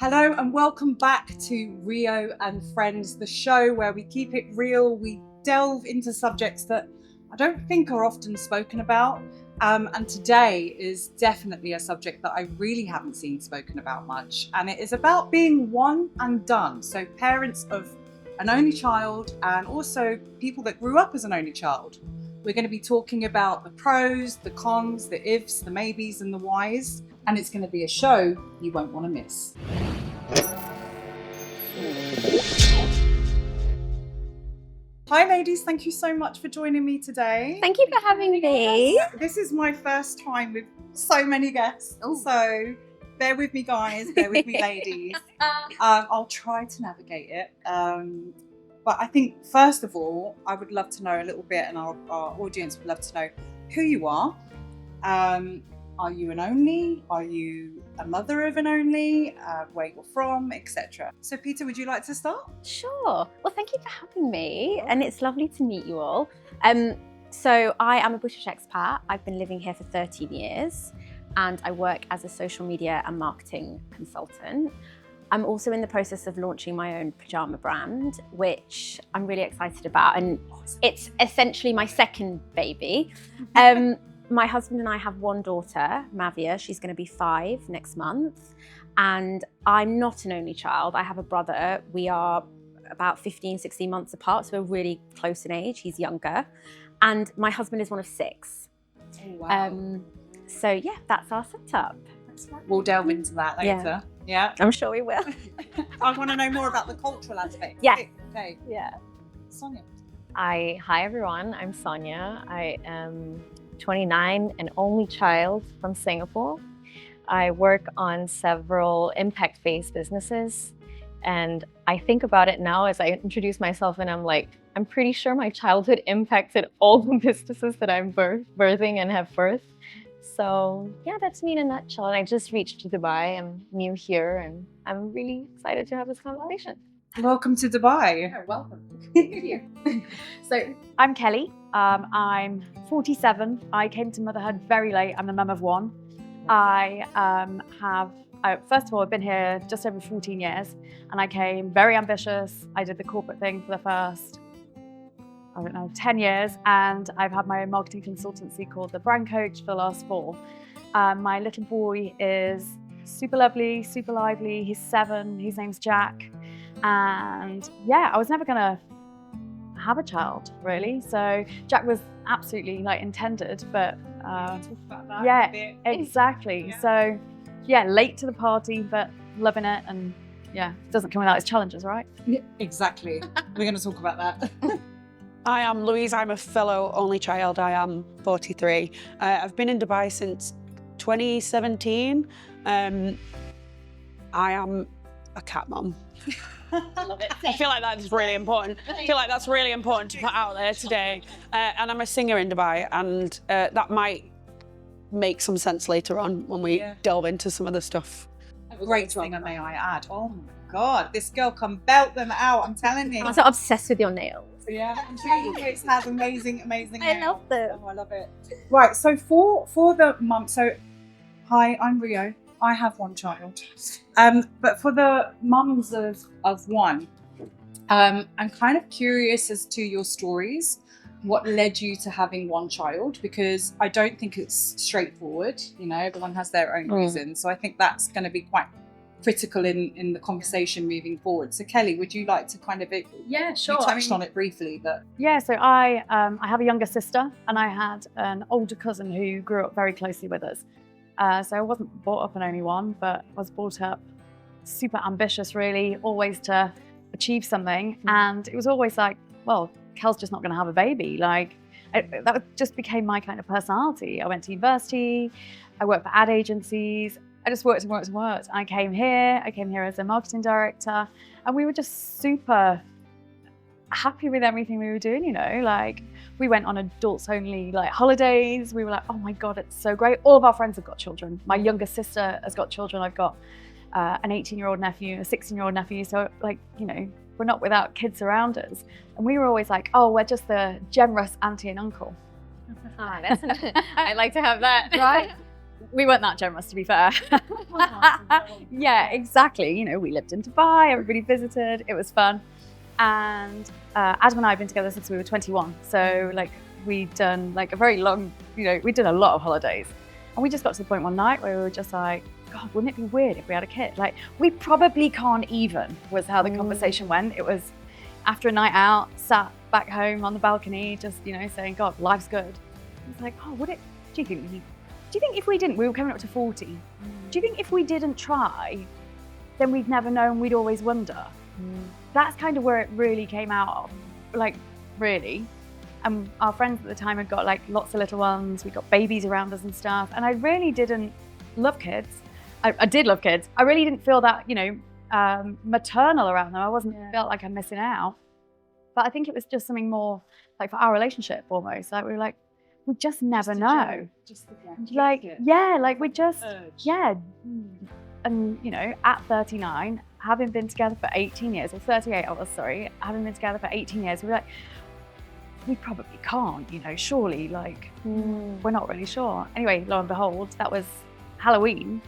Hello and welcome back to Rio and Friends, the show where we keep it real. We delve into subjects that I don't think are often spoken about. And today is definitely a subject that I really haven't seen spoken about much. And it is about being one and done. So parents of an only child and also people that grew up as an only child. We're going to be talking about the pros, the cons, the ifs, the maybes and the whys. And it's going to be a show you won't want to miss. Hi ladies, thank you so much for joining me today. Thank you for having me. This is my first time with so many guests, so bear with me guys, bear with me ladies. I'll try to navigate it. But I think first of all, I would love to know a little bit, and our audience would love to know who you are. Are you an only? Are you a mother of an only? Where you're from, etc. So Peter, would you like to start? Sure. Well, thank you for having me, and it's lovely to meet you all. So I am a British expat. I've been living here for 13 years, and I work as a social media and marketing consultant. I'm also in the process of launching my own pyjama brand, which I'm really excited about, and it's essentially my second baby. My husband and I have one daughter, Mavia. She's going to be 5 next month. And I'm not an only child. I have a brother. We are about 15, 16 months apart, so we're really close in age. He's younger. And my husband is one of 6. Oh, wow. So yeah, that's our setup. We'll delve into that later. Yeah. I'm sure we will. I want to know more about the cultural aspect. Yeah. Okay. Yeah. Sonia. Hi everyone, I'm Sonia. I am 29, an only child from Singapore. I work on several impact-based businesses, and I think about it now as I introduce myself, and I'm like, I'm pretty sure my childhood impacted all the businesses that I'm birthing and have birthed. So yeah, that's me in a nutshell. And I just reached Dubai. I'm new here, and I'm really excited to have this conversation. Welcome to Dubai. Oh, welcome. So I'm Kelly. I'm 47. I came to motherhood very late. I'm the mum of 1. I first of all, I've been here just over 14 years, and I came very ambitious. I did the corporate thing for the first, 10 years, and I've had my own marketing consultancy called The Brand Coach for the last 4. My little boy is super lovely, super lively. He's 7. His name's Jack. And yeah, I was never gonna have a child really. So Jack was absolutely intended, but yeah, exactly. Yeah. So yeah, late to the party, but loving it, and yeah, it doesn't come without its challenges, right? Yeah, exactly. We're going to talk about that. Hi, I'm Louise. I'm a fellow only child. I am 43. I've been in Dubai since 2017. I am a cat mum. I love it. I feel like that's really important. I feel like that's really important to put out there today. And I'm a singer in Dubai, and that might make some sense later on when we delve into some of the stuff. A great singer, may I add. Oh my God, this girl can belt them out, I'm telling you. I'm so obsessed with your nails. Yeah, and she always has amazing nails. I love them. Oh, I love it. Right, so for the mum, so hi, I'm Rio. I have 1 child. But for the mums of 1, I'm kind of curious as to your stories. What led you to having 1 child? Because I don't think it's straightforward. Everyone has their own reasons. So I think that's going to be quite critical in the conversation moving forward. So Kelly, would you like to kind of... Yeah, sure. You touched on it briefly, but... Yeah, so I have a younger sister, and I had an older cousin who grew up very closely with us. So I wasn't brought up an only one, but I was brought up super ambitious, really, always to achieve something. And it was always like, well, Kel's just not going to have a baby. That just became my kind of personality. I went to university, I worked for ad agencies. I just worked and worked and worked. I came here as a marketing director, and we were just super happy with everything we were doing, we went on adults only holidays. We were like, oh my God, it's so great. All of our friends have got children. My younger sister has got children. I've got an 18-year-old nephew, a 16-year-old nephew. So we're not without kids around us. And we were always like, oh, we're just the generous auntie and uncle. I like to have that. Right? we weren't that generous, to be fair. Yeah, exactly. You know, we lived in Dubai, everybody visited, it was fun. And Adam and I have been together since we were 21. So like we'd done like a very long, you know, we did a lot of holidays. And we just got to the point one night where we were just like, God, wouldn't it be weird if we had a kid? Like, we probably can't even, was how the conversation went. It was after a night out, sat back home on the balcony, just, you know, saying, God, life's good. It's like, oh, would it, do you think if we didn't, we were coming up to 40, do you think if we didn't try, then we'd never know and we'd always wonder? That's kind of where it really came out of, like, really. And our friends at the time had got like lots of little ones, we got babies around us and stuff, and I really didn't love kids. I did love kids. I really didn't feel that, you know, maternal around them. I wasn't felt like I'm missing out. But I think it was just something more like for our relationship almost. Like we were like, we just never know. Like, yeah, like we just, yeah. And, you know, at 39, having been together for 18 years, or 38 of us, sorry, having been together for 18 years, we were like, we probably can't, you know, surely, like, we're not really sure. Anyway, lo and behold, that was Halloween.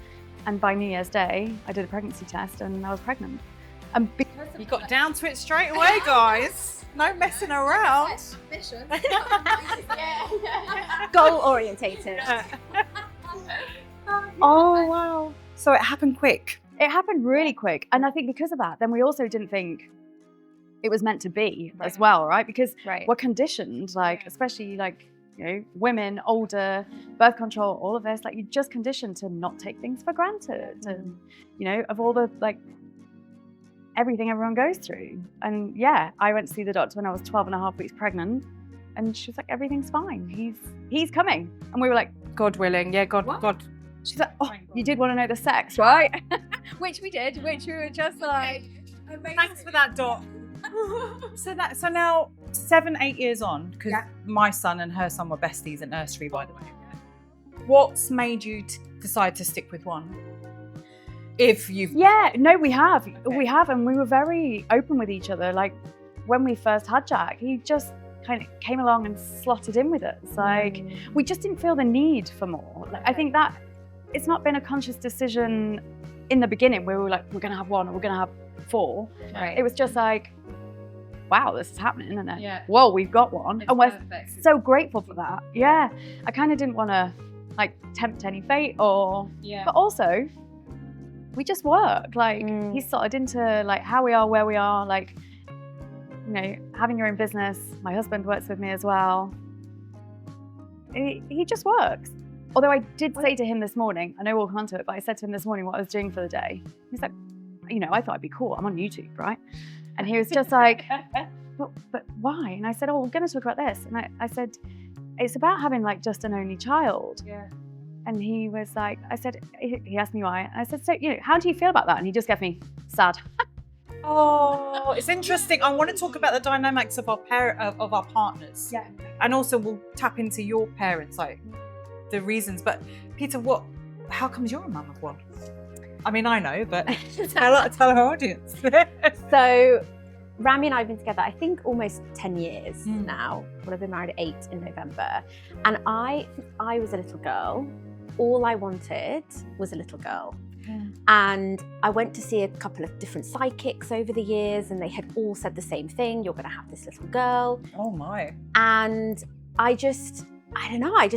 And by New Year's Day, I did a pregnancy test and I was pregnant. And because You got down to it straight away, guys. No messing around. Goal orientated. Oh, wow. So it happened quick. it happened really quick. And I think because of that, then we also didn't think it was meant to be as well, right? Because we're conditioned, like, especially like, you know, women, older, birth control, all of this, like you're just conditioned to not take things for granted and, you know, of all the, like, everything everyone goes through. And yeah, I went to see the doctor when I was 12 and a half weeks pregnant and she was like, everything's fine. He's coming. And we were like, God willing. Yeah, God. She's like, oh, you did want to know the sex, right? Which we did, which we were just like, Thanks for that, Doc. So now 7-8 years on, because my son and her son were besties at nursery, by the way. What's made you decide to stick with one? If you've we have, and we were very open with each other. Like when we first had Jack, he just kind of came along and slotted in with us. Like we just didn't feel the need for more. Like, I think that it's not been a conscious decision in the beginning where we were like, we're gonna have one or we're gonna have 4. Right. It was just like, wow, this is happening, isn't it? Whoa, we've got one. And we're so grateful for that. Yeah. I kind of didn't want to like tempt any fate but also we just work. Like he's sorted into like how we are, where we are, like, you know, having your own business. My husband works with me as well. He just works. Although I did say to him this morning, I know we'll come on to it, but I said to him this morning what I was doing for the day. He's like, you know, I thought I'd be cool. I'm on YouTube, right? And he was just like, but why? And I said, oh, we're going to talk about this. And I said, it's about having like just an only child. Yeah. And he was like, he asked me why. And I said, so, you know, how do you feel about that? And he just gave me sad. Oh, it's interesting. I want to talk about the dynamics of our partners. Yeah. And also we'll tap into your parents, like the reasons. But Peter, how comes you're a mum of one? I mean, I know, but tell our audience. So Rami and I have been together, I think, almost 10 years now. Well, I've been married at 8 in November. And I was a little girl. All I wanted was a little girl. And I went to see a couple of different psychics over the years, and they had all said the same thing: you're going to have this little girl. Oh my! And I just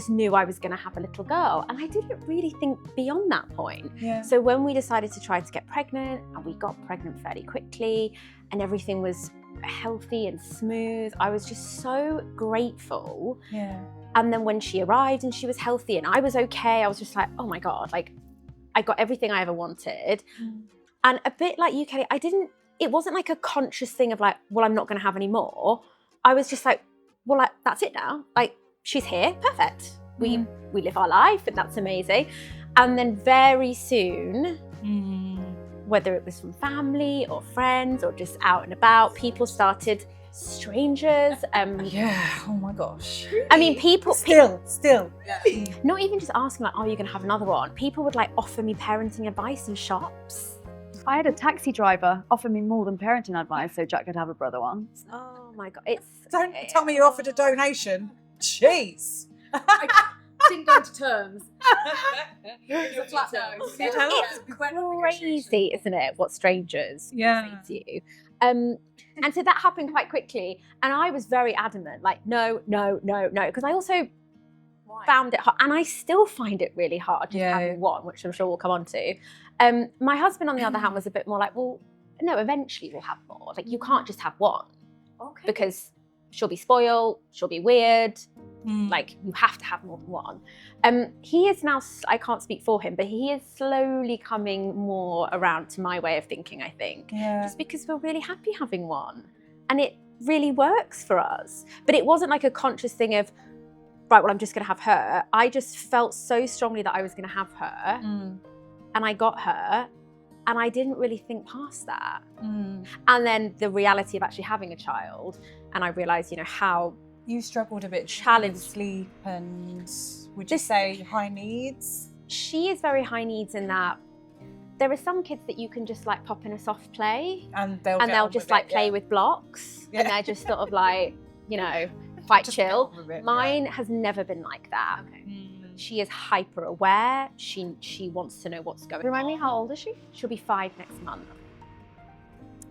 knew I was going to have a little girl, and I didn't really think beyond that point. Yeah. So when we decided to try to get pregnant, and we got pregnant fairly quickly, and everything was healthy and smooth, I was just so grateful. Yeah. And then when she arrived and she was healthy and I was okay, I was just like, oh my God, like, I got everything I ever wanted. And a bit like you, Kelly, it wasn't like a conscious thing of like, well, I'm not going to have any more. I was just like, well, like, that's it now. Like, she's here, perfect. We live our life and that's amazing. And then very soon, whether it was from family or friends or just out and about, people started, strangers. Oh my gosh. I mean, people still. Not even just asking like, are you going to have another one? People would like offer me parenting advice in shops. I had a taxi driver offer me more than parenting advice so Jack could have a brother once. Oh my God. Don't tell me you offered a donation. Jeez. didn't go to terms. It's a flat no. It's crazy, isn't it? What strangers Yeah. say to you. And so that happened quite quickly, and I was very adamant, like no, because I also found it hard, and I still find it really hard just having one, which I'm sure we'll come on to. My husband, on the other hand, was a bit more like, well, no, eventually we'll have more. Like, you can't just have one, because she'll be spoiled, she'll be weird. Like, you have to have more than one. He is now, I can't speak for him, but he is slowly coming more around to my way of thinking, I think. Just because we're really happy having one. And it really works for us. But it wasn't like a conscious thing of, right, well, I'm just gonna have her. I just felt so strongly that I was gonna have her. And I got her. And I didn't really think past that. And then the reality of actually having a child, and I realized, you know, how You struggled a bit challenged. with sleep and would you say high needs? She is very high needs in that there are some kids that you can just like pop in a soft play And they'll just like play with blocks and they're just sort of like, you know, quite chill. Mine has never been like that. She is hyper aware. She wants to know what's going on. Remind me, how old is she? She'll be 5 next month.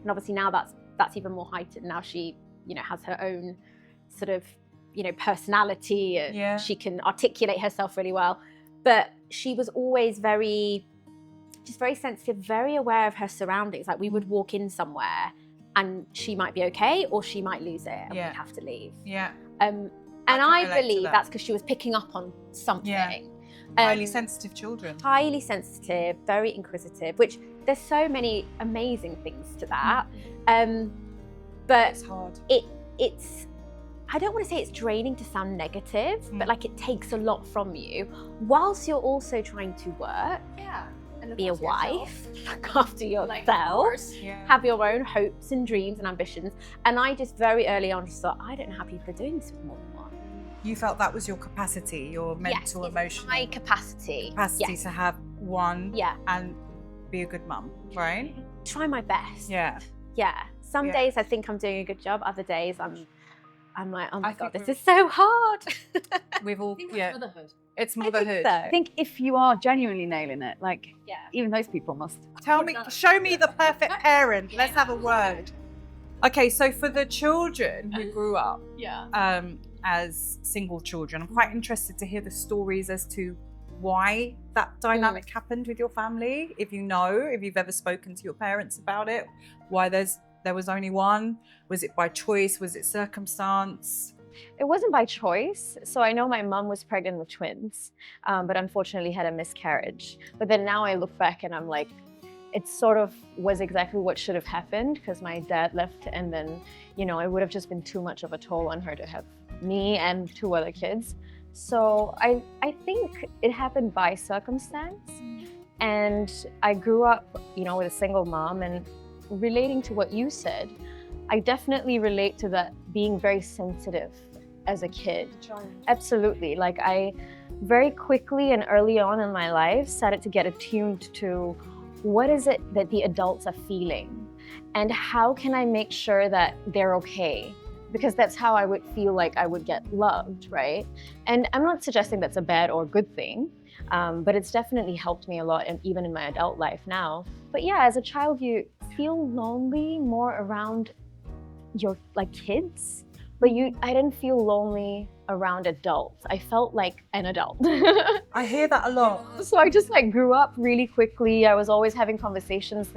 And obviously now that's even more heightened. Now she, you know, has her own sort of, you know, personality. She can articulate herself really well. But she was always very sensitive, very aware of her surroundings. Like, we would walk in somewhere and she might be okay or she might lose it and we'd have to leave. And I believe that's because she was picking up on something. Highly sensitive children. Highly sensitive, very inquisitive, which there's so many amazing things to that. But it's hard. It's I don't want to say it's draining to sound negative, but like it takes a lot from you whilst you're also trying to work. And be a wife, look after yourself, have your own hopes and dreams and ambitions. And I just very early on just thought, I don't know how people are doing this with more than one. You felt that was your capacity, your mental, emotional my capacity to have one and be a good mum, right? Try my best. Yeah. Some days I think I'm doing a good job. Other days I'm like, oh my God, this is so hard. We've all, Motherhood. It's motherhood. I think if you are genuinely nailing it, like, even those people must. Show me the perfect parent. Let's have a word. Okay, so for the children who grew up as single children, I'm quite interested to hear the stories as to why that dynamic happened with your family. If you've ever spoken to your parents about it, why there was only one. Was it by choice? Was it circumstance? It wasn't by choice. So I know my mom was pregnant with twins, but unfortunately had a miscarriage. But then now I look back and I'm like, it sort of was exactly what should have happened, because my dad left and then, you know, it would have just been too much of a toll on her to have me and 2 other kids. So I think it happened by circumstance. And I grew up, you know, with a single mom, and relating to what you said, I definitely relate to that, being very sensitive as a kid. Absolutely. Like, I very quickly and early on in my life started to get attuned to what is it that the adults are feeling and how can I make sure that they're okay? Because that's how I would feel like I would get loved, right? And I'm not suggesting that's a bad or good thing, but it's definitely helped me a lot, and even in my adult life now. But yeah, as a child, you feel lonely more around your kids, but I didn't feel lonely around adults. I felt like an adult. I hear that a lot. So I just grew up really quickly. I was always having conversations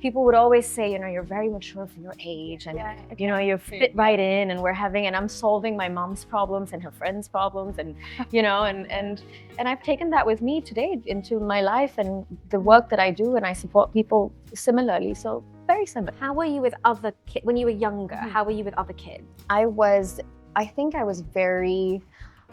people would always say, you know, you're very mature for your age, and you know, you fit right in, and and I'm solving my mom's problems and her friends' problems, and you know, and I've taken that with me today into my life and the work that I do, and I support people similarly. So very similar. How were you with other kids when you were younger? How were you with other kids? I think I was very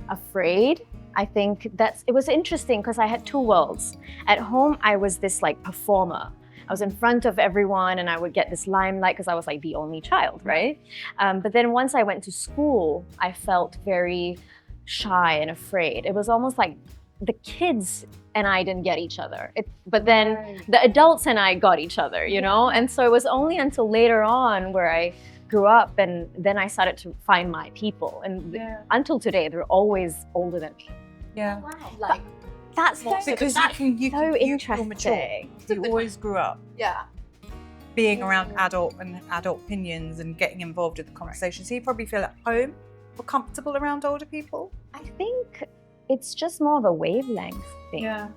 afraid. I think it was interesting because I had 2 worlds. At home, I was this performer. I was in front of everyone and I would get this limelight because I was the only child, right? But then once I went to school, I felt very shy and afraid. It was almost like the kids and I didn't get each other. But then the adults and I got each other, you know? And so it was only until later on where I grew up and then I started to find my people. And until today, they're always older than me. Yeah. Like, that's Because you so feel interesting. mature. You always grew up being around adult opinions and getting involved in the conversation. So you probably feel at home or comfortable around older people. I think it's just more of a wavelength thing. Yeah.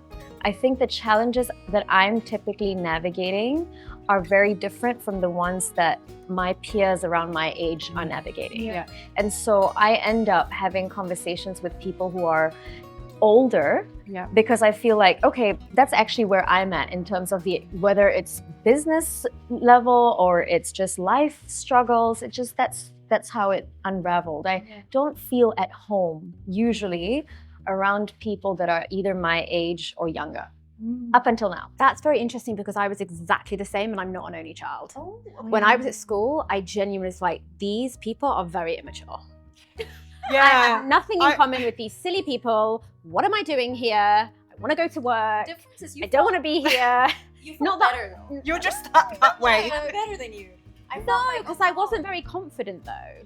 I think the challenges that I'm typically navigating are very different from the ones that my peers around my age are navigating. Yeah. And so I end up having conversations with people who are older because I feel like, okay, that's actually where I'm at in terms of whether it's business level or it's just life struggles. It just, that's how it unraveled. I don't feel at home usually around people that are either my age or younger, up until now. That's very interesting because I was exactly the same and I'm not an only child. When I was at school, I genuinely was like, these people are very immature. I have nothing in common with these silly people. What am I doing here? I want to go to work. I don't want to be here. Not better though. You're just that way. I'm better than you. No, because I wasn't very confident though.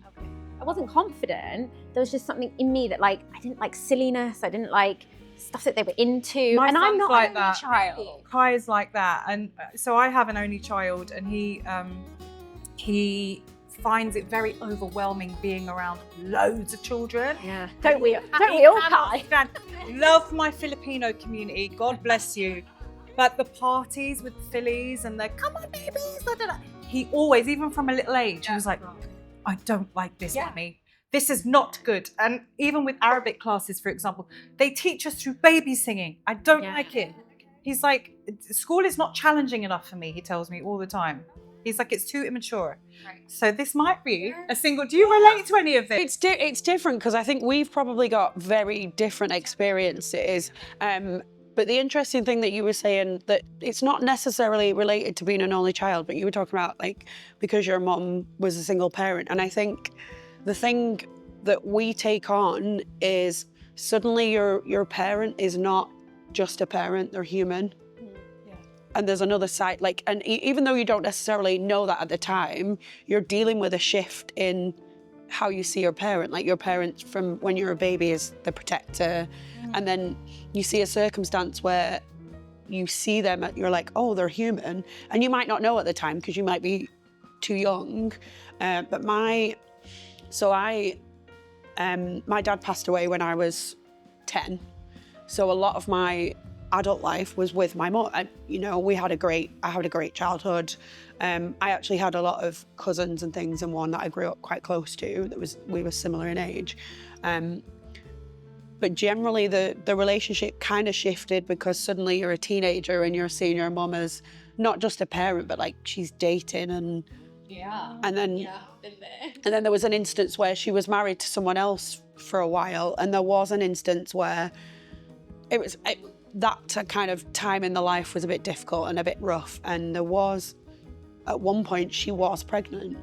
I wasn't confident. There was just something in me that like, I didn't like silliness. I didn't like stuff that they were into. My and I'm son's not like an only that. child. Kai is like that, and so I have an only child, and he finds it very overwhelming being around loads of children. Yeah. Don't we all, cannot Kai? stand- Love my Filipino community. God bless you. But the parties with the Phillies and the come on babies, da, da, da. He always, even from a little age, he was like, I don't like this, Mummy. This is not good. And even with Arabic classes, for example, they teach us through baby singing. I don't like it. He's like, school is not challenging enough for me, he tells me all the time. He's like, it's too immature. So this might be a single. Do you relate to any of this? It's different because I think we've probably got very different experiences. But the interesting thing that you were saying, that it's not necessarily related to being an only child, but you were talking about like because your mum was a single parent. And I think the thing that we take on is suddenly your parent is not just a parent, they're human. And there's another side, like, and even though you don't necessarily know that at the time, you're dealing with a shift in how you see your parent. Like your parent from when you're a baby is the protector, and then you see a circumstance where you see them, you're like, oh, they're human, and you might not know at the time because you might be too young. But my dad passed away when I was 10, so a lot of my adult life was with my mum. You know, I had a great childhood. I actually had a lot of cousins and things, and one that I grew up quite close to we were similar in age. But generally the relationship kind of shifted because suddenly you're a teenager and you're seeing your mum as not just a parent, but like she's dating and then there was an instance where she was married to someone else for a while, and there was an instance where that kind of time in the life was a bit difficult and a bit rough, and there was at one point she was pregnant,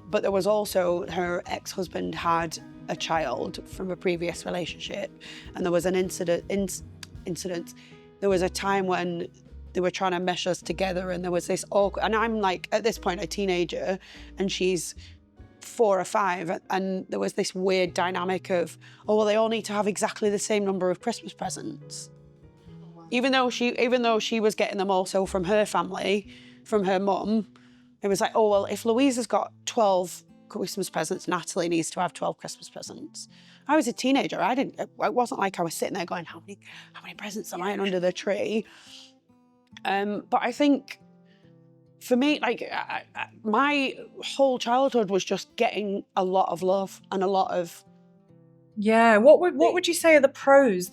but there was also her ex-husband had a child from a previous relationship, and there was an incident. There was a time when they were trying to mesh us together, and there was this awkward, and I'm like at this point a teenager and she's 4 or 5, and there was this weird dynamic of, oh well, they all need to have exactly the same number of Christmas presents, even though she was getting them also from her family, from her mum. It was like, oh well, if Louise has got 12 Christmas presents, Natalie needs to have 12 Christmas presents. I was a teenager. It wasn't like I was sitting there going, how many presents am I in under the tree? But I think for me, like my whole childhood was just getting a lot of love and a lot of. Yeah. What would you say are the pros?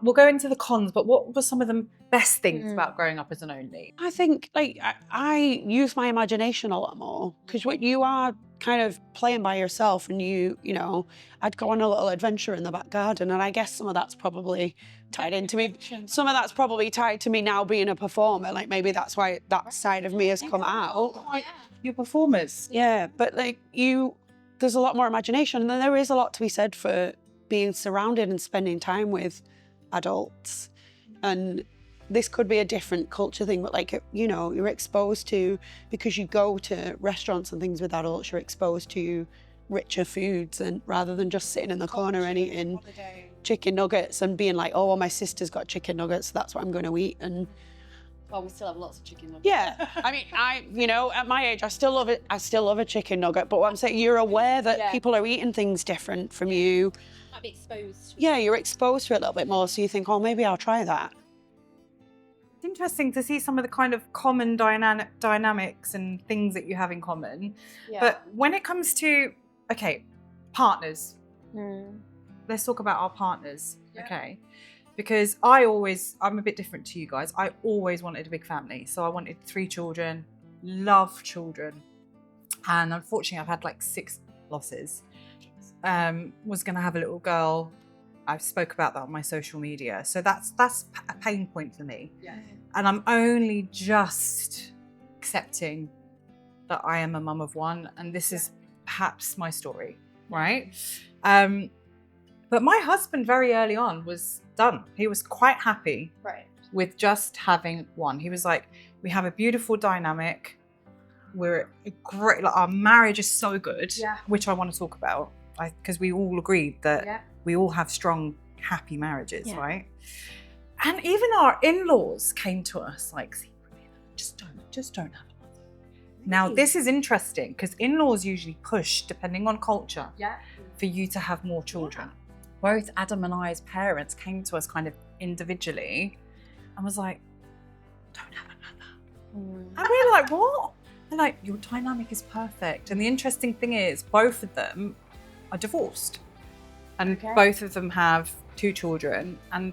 We'll go into the cons, but what were some of the best things about growing up as an only? I think like I use my imagination a lot more, because when you are kind of playing by yourself, and you know, I'd go on a little adventure in the back garden, and I guess some of that's probably tied into me. Some of that's probably tied to me now being a performer. Like maybe that's why that side of me has come out. You're performers. Yeah, but like there's a lot more imagination, and then there is a lot to be said for being surrounded and spending time with adults. And this could be a different culture thing, but like, you know, you're exposed to, because you go to restaurants and things with adults, you're exposed to richer foods, and rather than just sitting in the corner and eating chicken nuggets and being like, oh, well, my sister's got chicken nuggets, so that's what I'm going to eat. And Well, we still have lots of chicken nuggets. yeah, I mean, you know, at my age, I still love it. I still love a chicken nugget. But what I'm saying, you're aware that people are eating things different from you. Might be exposed. Yeah, you're exposed to it a little bit more. So you think, oh, maybe I'll try that. It's interesting to see some of the kind of common dynamics and things that you have in common. Yeah. But when it comes to, okay, partners, let's talk about our partners, okay? Because I'm a bit different to you guys. I always wanted a big family. So I wanted 3 children, love children. And unfortunately, I've had like 6 losses. Was going to have a little girl. I spoke about that on my social media. So that's a pain point for me. Yeah. And I'm only just accepting that I am a mum of 1. And this is perhaps my story, right? But my husband very early on was done. He was quite happy with just having 1. He was like, we have a beautiful dynamic. We're a great, like, our marriage is so good, which I want to talk about, because we all agreed that we all have strong, happy marriages, right? And even our in-laws came to us like, just don't have a mother. Now, this is interesting because in-laws usually push, depending on culture, for you to have more children. Both Adam and I's parents came to us kind of individually and was like, don't have another. And we were like, what? They're like, your dynamic is perfect. And the interesting thing is, both of them are divorced. And both of them have 2 children. And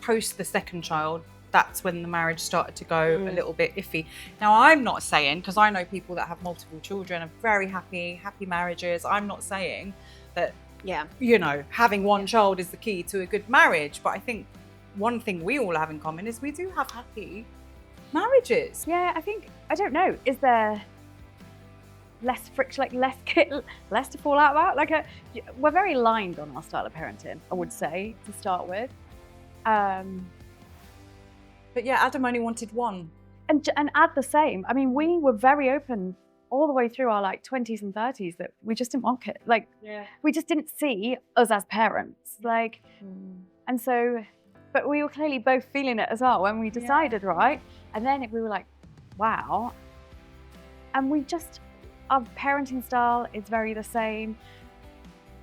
post the 2nd child, that's when the marriage started to go a little bit iffy. Now, I'm not saying, because I know people that have multiple children are very happy marriages. I'm not saying that, you know, having 1 child is the key to a good marriage. But I think one thing we all have in common is we do have happy marriages. Yeah, I think, I don't know, is there less friction, like less to fall out about? Like, we're very aligned on our style of parenting, I would say, to start with. But yeah, Adam only wanted 1. And Ad the same. I mean, we were very open all the way through our like 20s and 30s that we just didn't want it. Like, we just didn't see us as parents. Like, and so, but we were clearly both feeling it as well when we decided, right? And then we were like, wow. And we just, our parenting style is very the same.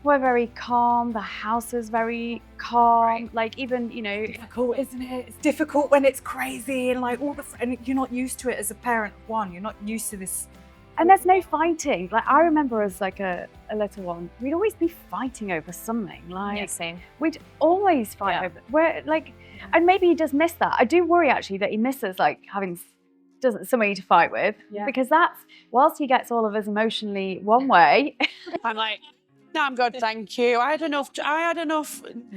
We're very calm. The house is very calm. Like, even, you know, difficult, isn't it? It's difficult when it's crazy and like all and you're not used to it as a parent of 1. You're not used to this. And there's no fighting. Like, I remember as like a little one, we'd always be fighting over something. Like, same. We'd always fight over. We're like, and maybe he does miss that. I do worry actually that he misses like having somebody to fight with, because that's, whilst he gets all of us emotionally one way. I'm like, no, I'm good, thank you. I had enough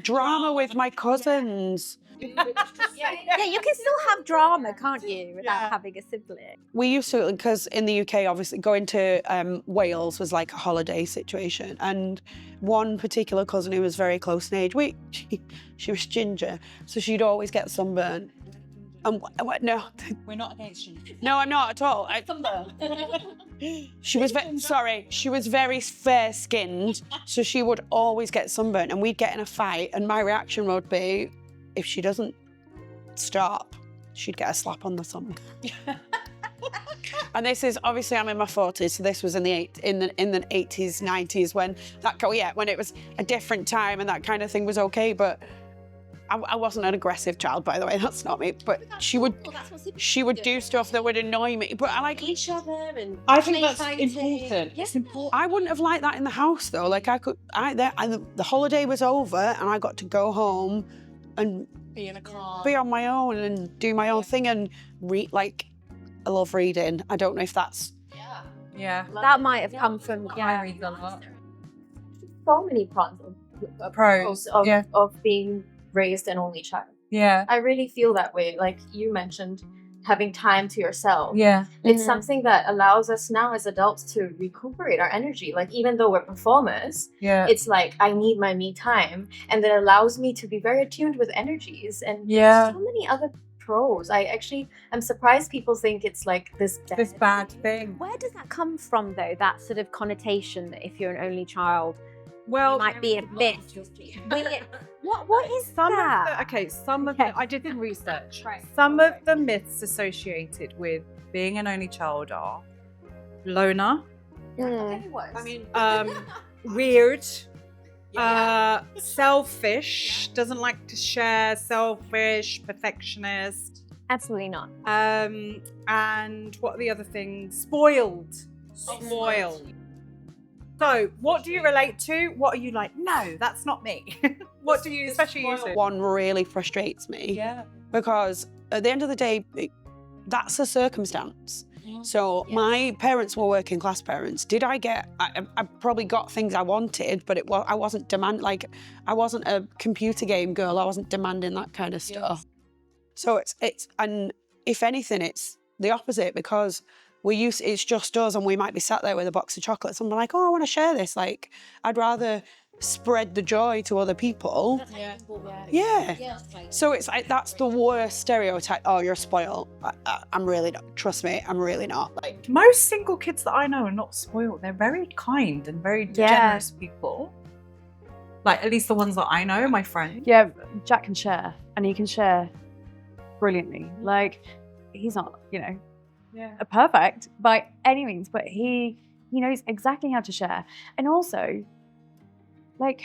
drama with my cousins. Yeah, you can still have drama, can't you, without having a sibling? We used to, because in the UK, obviously, going to Wales was like a holiday situation. And one particular cousin who was very close in age, she was ginger, so she'd always get sunburn. No, we're not against you. No, I'm not at all. She was very fair-skinned, so she would always get sunburnt, and we'd get in a fight, and my reaction would be, if she doesn't stop, she'd get a slap on the thumb. And this is, obviously I'm in my 40s, so this was in the 80s, 90s, when it was a different time and that kind of thing was okay, but I wasn't an aggressive child, by the way, that's not me, but she would do stuff that would annoy me, but I like each other and I think that's important. Yes, important. I wouldn't have liked that in the house though. Like the holiday was over and I got to go home and be in a car, be on my own and do my own thing and read. Like, I love reading. I don't know if that's That might have come from I read a lot. So many pros of being raised an only child. Yeah. I really feel that way. Like you mentioned, having time to yourself. Yeah. It's something that allows us now as adults to recuperate our energy. Like, even though we're performers, it's like, I need my me time. And that allows me to be very attuned with energies and so many other pros. I'm surprised people think it's like this bad thing. Where does that come from, though? That sort of connotation that if you're an only child, Well, you might be a bit weird. What is that? Some of I did some research. Right. Some of the myths associated with being an only child are loner, weird, selfish, doesn't like to share, selfish, perfectionist, Absolutely not. and what are the other things? Spoiled. So, what do you relate to? What are you like? No, that's not me. What do you, especially you? One really frustrates me. Yeah. Because at the end of the day, that's a circumstance. So my parents were working class parents. Did I get? I probably got things I wanted, but I wasn't I wasn't a computer game girl. I wasn't demanding that kind of stuff. So it's and if anything, it's the opposite, because it's just us, and we might be sat there with a box of chocolates and we're like, oh, I want to share this. Like, I'd rather spread the joy to other people. Yeah. So it's like, that's the worst stereotype. Oh, you're spoiled. I'm really not. Trust me, I'm really not. Like, Most single kids that I know are not spoiled. They're very kind and very generous people. Like, at least the ones that I know, my friends. Yeah, Jack can share, and he can share brilliantly. Like, he's not, a perfect by any means, but he knows exactly how to share. And also, like,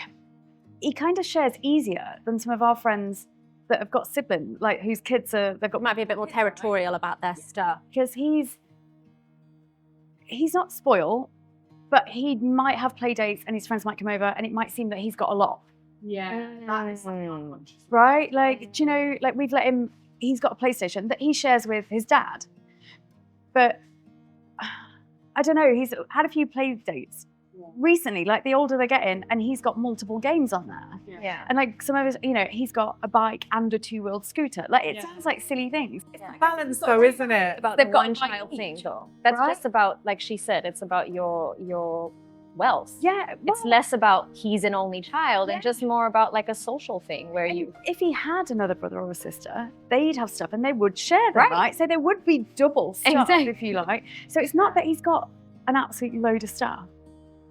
he kind of shares easier than some of our friends that have got siblings, like whose kids Might be a bit more territorial about their stuff. because he's not spoiled, but he might have play dates and his friends might come over and it might seem that he's got a lot. Right? Like, do you know, like, we've let him, he's got a PlayStation that he shares with his dad. But I don't know, he's had a few play dates recently, like the older they're getting, and he's got multiple games on there. Yeah. And like some of his, he's got a bike and a two-wheeled scooter. Like, it sounds like silly things. It's a balance though, isn't it? About They've the got one like child each, thing, though. That's right? just about, like she said, it's about your wealth. Yeah. It's less about he's an only child and just more about like a social thing where you. If he had another brother or a sister, they'd have stuff and they would share them, right? So there would be double stuff, Exactly. if you like. So it's not that he's got an absolute load of stuff.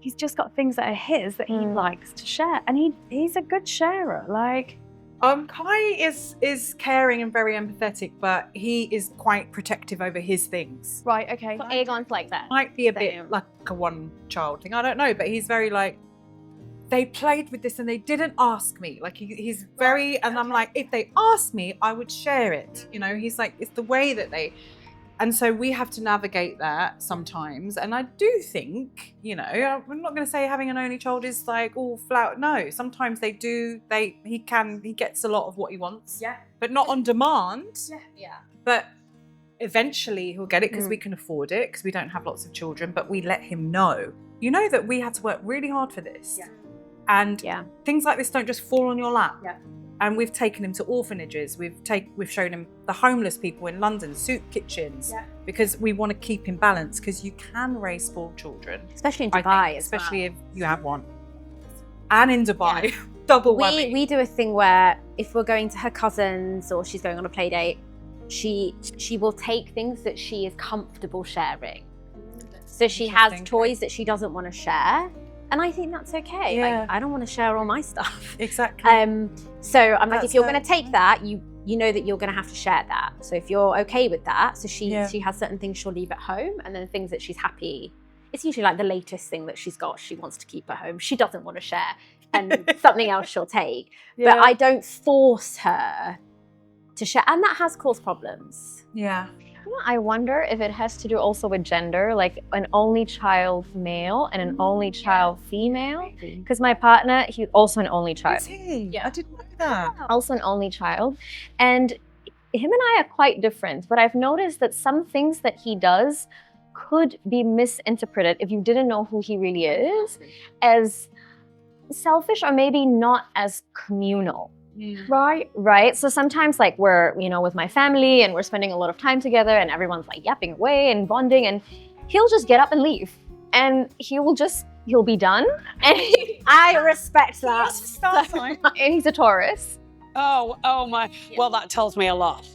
He's just got things that are his that he likes to share, and he's a good sharer. Like, Kai is caring and very empathetic, but he is quite protective over his things. right, okay. So Aegon's like that. Might be a bit like a one child thing, I don't know, but he's very like, they played with this and they didn't ask me. Like, he's very, and I'm like, if they asked me, I would share it. He's like, it's the way that they, and so we have to navigate that sometimes. And I do think, I'm not going to say having an only child is like all flat. No, sometimes he gets a lot of what he wants. Yeah. But not on demand. Yeah. But eventually he'll get it because we can afford it, because we don't have lots of children, but we let him know, that we had to work really hard for this. Yeah. And Yeah. things like this don't just fall on your lap. Yeah. And we've taken him to orphanages. We've shown him the homeless people in London, soup kitchens, because we want to keep him balanced, because you can raise spoiled children. Especially in I Dubai, think, as well. especially if you have one. And in Dubai, double whammy. We do a thing where if we're going to her cousins or she's going on a play date, she will take things that she is comfortable sharing. So she has toys that she doesn't want to share. And I think that's okay. Yeah. Like, I don't want to share all my stuff. Exactly. So I'm like, That's if you're going to take that, you know that you're going to have to share that. So if you're okay with that, so she has certain things she'll leave at home, and then things that she's happy. It's usually like the latest thing that she's got, she wants to keep at home. She doesn't want to share, and something else she'll take. Yeah. But I don't force her to share, and that has caused problems. Yeah. I wonder if it has to do also with gender, like an only child male and an only child female. Because my partner, he's also an only child. Is he? I didn't know that. Also an only child. And him and I are quite different, but I've noticed that some things that he does could be misinterpreted, if you didn't know who he really is, as selfish or maybe not as communal. Right. So sometimes, like, we're, with my family and we're spending a lot of time together and everyone's like yapping away and bonding, and he'll just get up and leave, and he'll be done. And I respect that. and he's a Taurus. oh my. Well, that tells me a lot.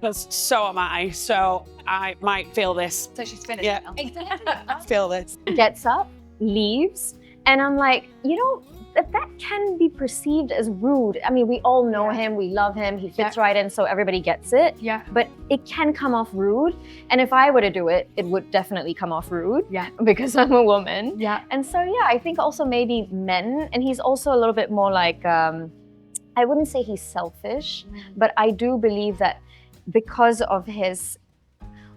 Because so am I. So I might feel this. So she's finished. Yeah. I feel this. Gets up, leaves, and I'm like, you know, that can be perceived as rude. I mean, we all know him, we love him, he fits right in, so everybody gets it. Yeah. But it can come off rude. And if I were to do it, it would definitely come off rude. Yeah. Because I'm a woman. Yeah. And so, yeah, I think also maybe men, and he's also a little bit more like, I wouldn't say he's selfish, but I do believe that because of his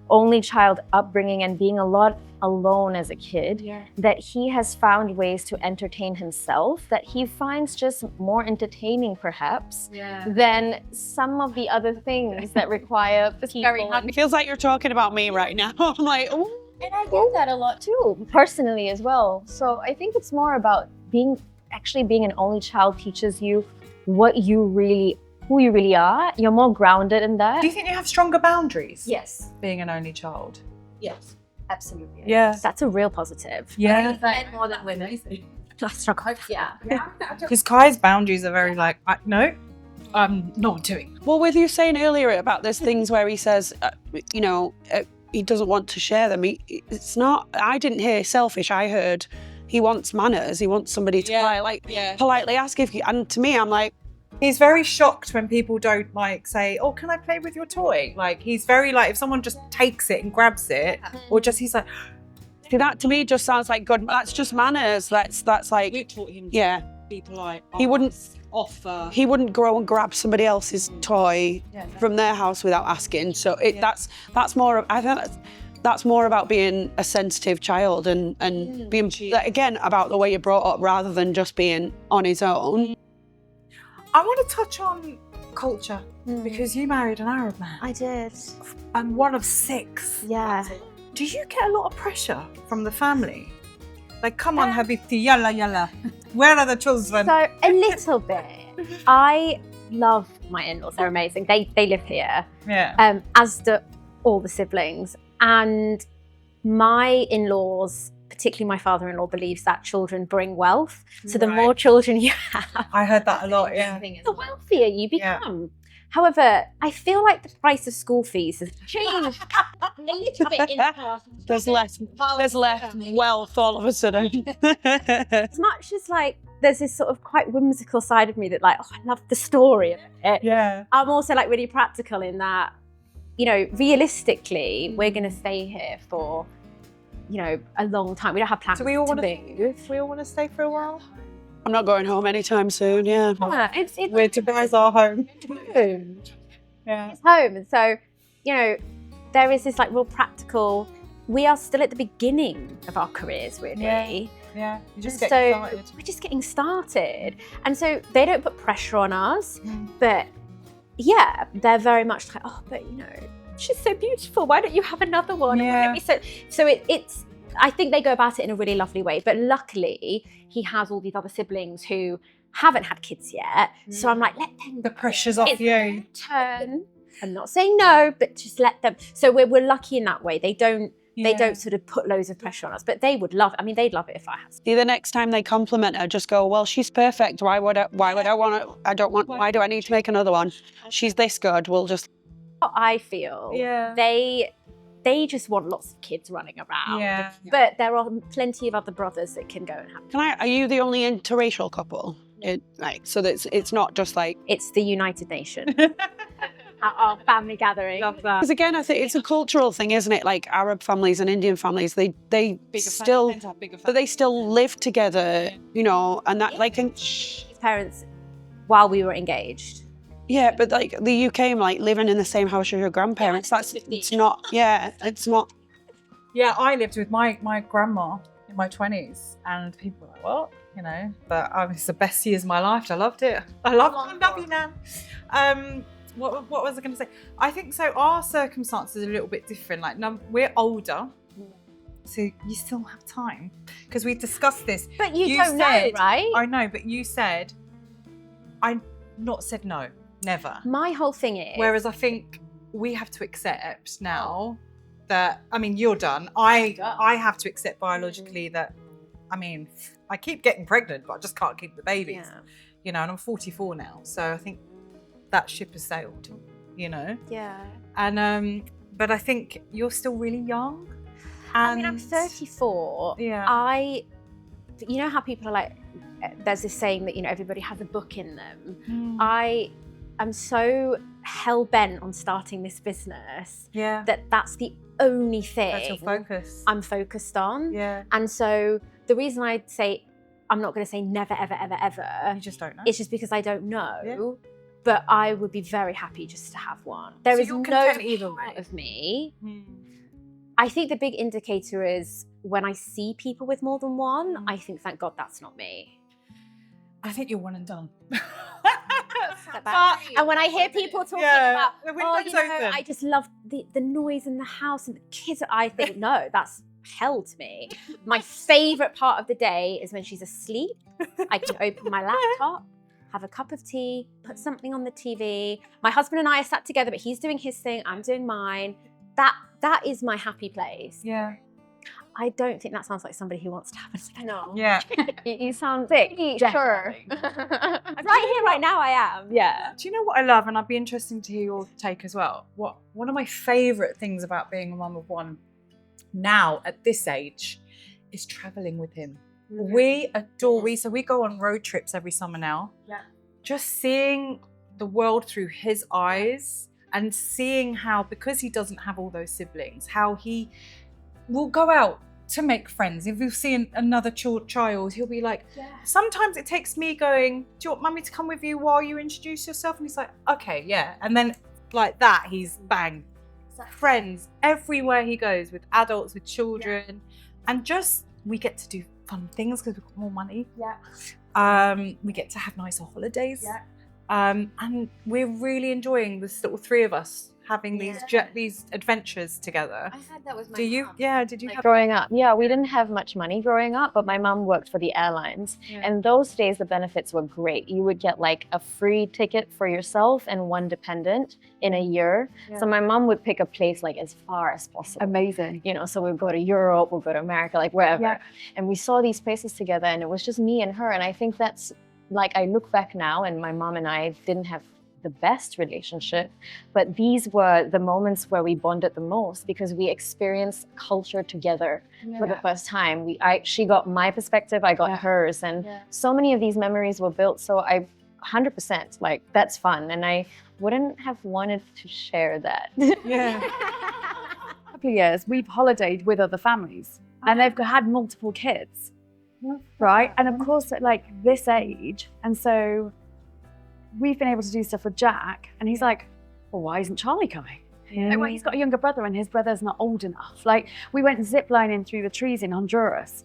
only child upbringing and being a lot alone as a kid, that he has found ways to entertain himself that he finds just more entertaining perhaps than some of the other things that require people. It feels like you're talking about me right now. I'm like, oh. And I do that a lot too, personally as well. So I think it's more about being an only child teaches you who you really are. You're more grounded in that. Do you think you have stronger boundaries? Yes. Being an only child. Yes. Absolutely. Yeah. That's a real positive. Yeah. And more than women. Yeah. Because Kai's boundaries are very like, no, I'm not doing. Well, with you saying earlier about there's things where he says, he doesn't want to share them. It's not, I didn't hear selfish, I heard he wants manners. He wants somebody to politely ask if you, and to me, I'm like, He's very shocked when people don't like say, oh, can I play with your toy? Like, he's very like, if someone just takes it and grabs it, or just, he's like, see, that to me just sounds like good. That's just manners. That's like, you taught him yeah. to be polite. He wouldn't offer. He wouldn't go and grab somebody else's toy from their house without asking. So that's more. I think that's more about being a sensitive child and being again about the way you're brought up rather than just being on his own. I want to touch on culture because you married an Arab man. I did. I'm one of 6. Yeah. Do you get a lot of pressure from the family? Like, come on, Habibti, yalla, yalla. Where are the children? So, a little bit. I love my in-laws. They're amazing. They live here. Yeah. As do all the siblings. And my in-laws, particularly my father-in-law, believes that children bring wealth. So the more children you have, I heard that a lot, yeah. the wealthier you become. However, I feel like the price of school fees has changed a little bit in the past. There's less wealth all of a sudden. As much as like there's this sort of quite whimsical side of me that like, oh, I love the story of it. Yeah. I'm also like really practical in that, you know, realistically, we're going to stay here for, you know, a long time. We don't have plans So we all want to move. We all want to stay for a while. I'm not going home anytime soon. Yeah. Yeah, it's Where Dubai's our home. home. Yeah. It's home. And so, you know, there is this like real practical, we are still at the beginning of our careers, really. Yeah. You just And get so started. we're just getting started. And so they don't put pressure on us, but yeah, they're very much like, oh, but you know, she's so beautiful. Why don't you have another one? Yeah. So it's, I think they go about it in a really lovely way. But luckily, he has all these other siblings who haven't had kids yet. So I'm like, let them. The pressure's off It's you. their turn. I'm not saying no, but just let them. So we're lucky in that way. They don't sort of put loads of pressure on us, but they would love it. I mean, they'd love it if I had. See, the next time they compliment her, just go, well, she's perfect. Why do I need to make another one? She's this good. We'll just. What I feel, they just want lots of kids running around. Yeah. But there are plenty of other brothers that can go and have. Are you the only interracial couple? Right. So that it's not just like. It's the United Nations. At our family gathering. Love that. Because again, I think it's a cultural thing, isn't it? Like Arab families and Indian families, they still live together, you know, and that like. His parents, while we were engaged. Yeah, but like the UK, like living in the same house as your grandparents, it's not. Yeah, it's not. Yeah, I lived with my grandma in my 20s, and people were like, what? You know, but it's the best years of my life. I loved it. I love you, Nan. What was I going to say? I think so. Our circumstances are a little bit different. Like, we're older, so you still have time because we discussed this. But you don't know, right? I know, but you said, I not said no, never. My whole thing is. Whereas I think we have to accept now that, I mean, you're done. I have to accept biologically that, I mean, I keep getting pregnant, but I just can't keep the babies. Yeah. You know, and I'm 44 now, so I think that ship has sailed. you know. Yeah. And but I think you're still really young. And I mean, I'm 34. Yeah. You know how people are like, there's this saying that, you know, everybody has a book in them. I am so hell-bent on starting this business that's the only thing That's your focus. I'm focused on. Yeah. And so the reason I'd say, I'm not going to say never, ever, ever, ever. You just don't know. It's just because I don't know. Yeah. But I would be very happy just to have one. There is you're no content either way. part of me. I think the big indicator is when I see people with more than one, I think, thank God that's not me. I think you're one and done. And when I hear people talking about, the oh, window's you know, open. I just love the noise in the house and the kids, I think, no, that's hell to me. My favourite part of the day is when she's asleep. I can open my laptop, have a cup of tea, put something on the TV. My husband and I are sat together, but he's doing his thing, I'm doing mine. That is my happy place. Yeah. I don't think that sounds like somebody who wants to have a second. No. Yeah. You sound pretty sure. Right here, right now, I am. Yeah. Do you know what I love? And I'd be interested to hear your take as well. One of my favourite things about being a mum of one now at this age is travelling with him. We adore, so we go on road trips every summer now. Yeah. Just seeing the world through his eyes and seeing how, because he doesn't have all those siblings, how he will go out to make friends. If we see another child, he'll be like, sometimes it takes me going, do you want mummy to come with you while you introduce yourself? And he's like, okay, yeah. And then like that, he's bang. Friends everywhere he goes, with adults, with children. And just, we get to do fun things because we've got more money. We get to have nicer holidays. And we're really enjoying the little three of us having these adventures together. I had that with my Do you? mom. Yeah, did you have? Growing up, we didn't have much money growing up, but my mom worked for the airlines. And those days, the benefits were great. You would get like a free ticket for yourself and one dependent in a year. So my mom would pick a place like as far as possible. Amazing. You know, so we'd go to Europe, we'd go to America, like wherever. And we saw these places together and it was just me and her. And I think that's, like, I look back now and my mom and I didn't have the best relationship, but these were the moments where we bonded the most because we experienced culture together for the first time. She got my perspective, I got hers, and so many of these memories were built. So I 100% like, that's fun, and I wouldn't have wanted to share that. A couple of years, we've holidayed with other families, and they've had multiple kids, right? And of course, at like this age, and so we've been able to do stuff with Jack, and he's like, well, why isn't Charlie coming? Like, well, he's got a younger brother and his brother's not old enough. Like, we went ziplining through the trees in Honduras.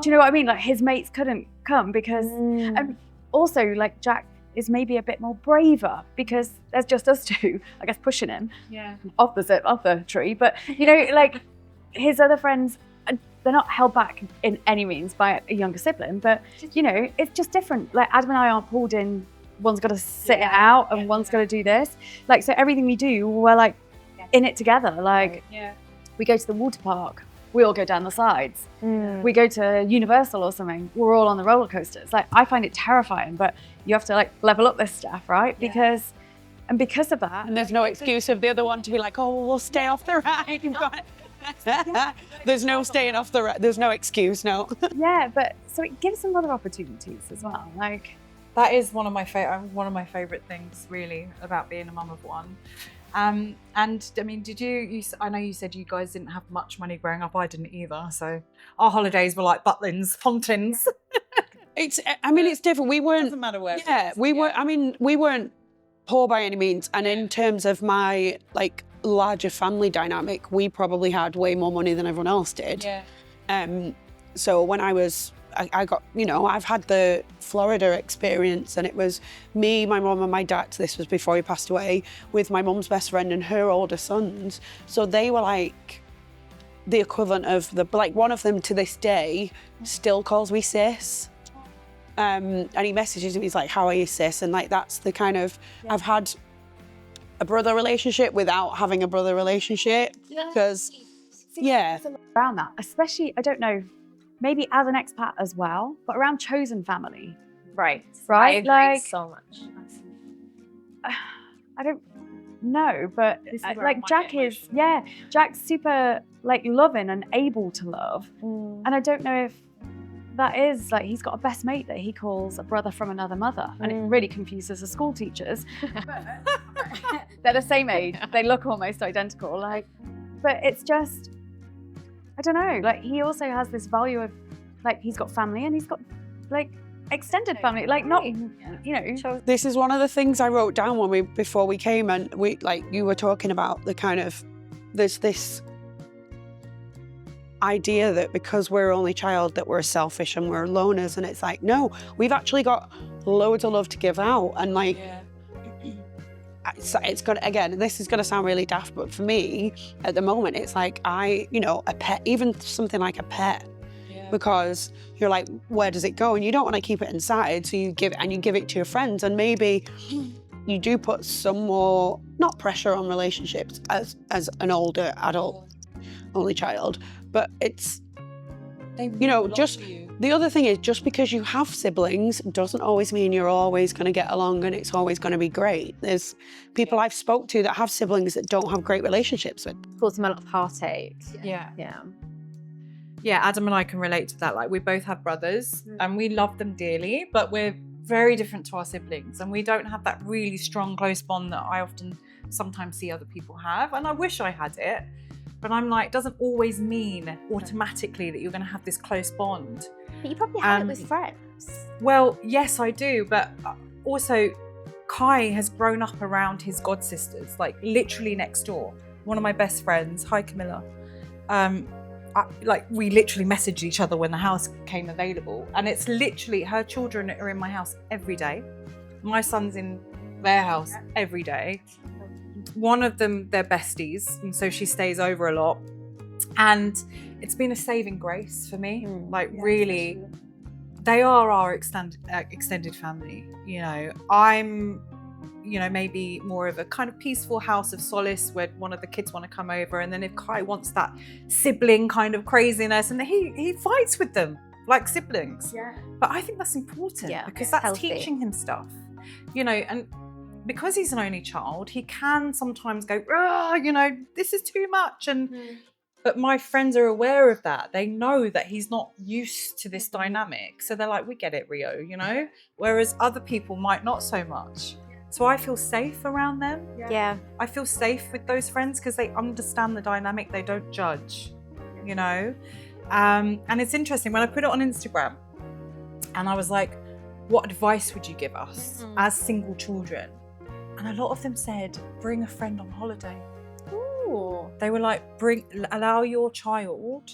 Do you know what I mean? Like, his mates couldn't come because, and also like Jack is maybe a bit more braver because there's just us two, I guess, pushing him off the tree. But, you know, like his other friends, they're not held back in any means by a younger sibling, but you know, it's just different. Like, Adam and I aren't pulled in, one's got to sit it out and one's got to do this. Like, so everything we do, we're like in it together. Like, we go to the water park, we all go down the slides. We go to Universal or something, we're all on the roller coasters. Like, I find it terrifying, but you have to like level up this stuff, right? Because of that. And there's no excuse of the other one to be like, oh, we'll stay off the ride. You've got There's no staying off the ride. There's no excuse, no. Yeah, but so it gives them other opportunities as well. Like, that is one of my favorite things really about being a mum of one. And I mean, I know you said you guys didn't have much money growing up. I didn't either. So our holidays were like Butlins, Fontins. It's different. We weren't. Doesn't matter where. Yeah, we were. I mean, we weren't poor by any means. And in terms of my like larger family dynamic, we probably had way more money than everyone else did. Yeah. So when I got, you know, I've had the Florida experience, and it was me, my mum and my dad, this was before he passed away, with my mum's best friend and her older sons. So they were like the equivalent of like one of them to this day still calls me sis. And he messages me, he's like, how are you, sis? And like, that's the kind of, I've had a brother relationship without having a brother relationship, because around that, especially, I don't know, maybe as an expat as well, but around chosen family. Right. Right? I agree like, so much. know, but This is where I like might Jack get is, yeah, Jack's super like loving and able to love. And I don't know if that is like, he's got a best mate that he calls a brother from another mother, and it really confuses the school teachers. They're the same age, they look almost identical, like, but it's just, I don't know, like he also has this value of like, he's got family and he's got like extended family, like not, you know. This is one of the things I wrote down before we came, and you were talking about the kind of, there's this idea that because we're only child that we're selfish and we're loners, and it's like, no, we've actually got loads of love to give out, and like it's gonna, again, this is gonna sound really daft, but for me at the moment it's like a pet, even something like a pet, because you're like, where does it go? And you don't want to keep it inside, so you give it to your friends, and maybe you do put some more, not pressure on relationships as an older adult only child, but it's, just the other thing is, just because you have siblings doesn't always mean you're always going to get along and it's always going to be great. There's people I've spoke to that have siblings that don't have great relationships with. Caused them a lot of heartache. Yeah, Adam and I can relate to that. Like, we both have brothers and we love them dearly, but we're very different to our siblings, and we don't have that really strong, close bond that I often sometimes see other people have, and I wish I had it. But I'm like, it doesn't always mean automatically that you're going to have this close bond. But you probably have it with friends. Well, yes, I do. But also, Kai has grown up around his god sisters, like literally next door. One of my best friends, hi Camilla. We literally messaged each other when the house came available. And it's literally, her children are in my house every day. My son's in their house every day. One of them, they're besties, and so she stays over a lot. And it's been a saving grace for me. Really, they are our extended family. I'm, maybe more of a kind of peaceful house of solace where one of the kids want to come over, and then if Kai wants that sibling kind of craziness, and he fights with them like siblings. But I think that's important because that's healthy. Teaching him stuff, and because he's an only child, he can sometimes go, this is too much. But my friends are aware of that. They know that he's not used to this dynamic. So they're like, we get it, Rio, Whereas other people might not so much. So I feel safe around them. I feel safe with those friends because they understand the dynamic. They don't judge, And it's interesting, when I put it on Instagram and I was like, what advice would you give us as single children? And a lot of them said, bring a friend on holiday. Ooh. They were like, allow your child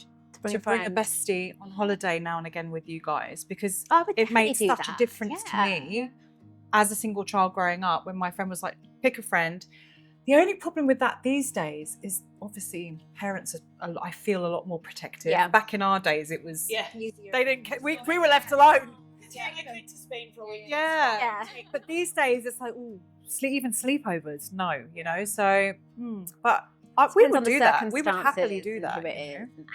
to bring a bestie on holiday now and again with you guys, because it made such a difference to me as a single child growing up when my friend was like, pick a friend. The only problem with that these days is obviously parents are, I feel, a lot more protective. Back in our days, it was, they didn't care. We were left alone. I went to Spain for a week. But these days it's like, even sleepovers, no, so, but we would do that. We would happily do that.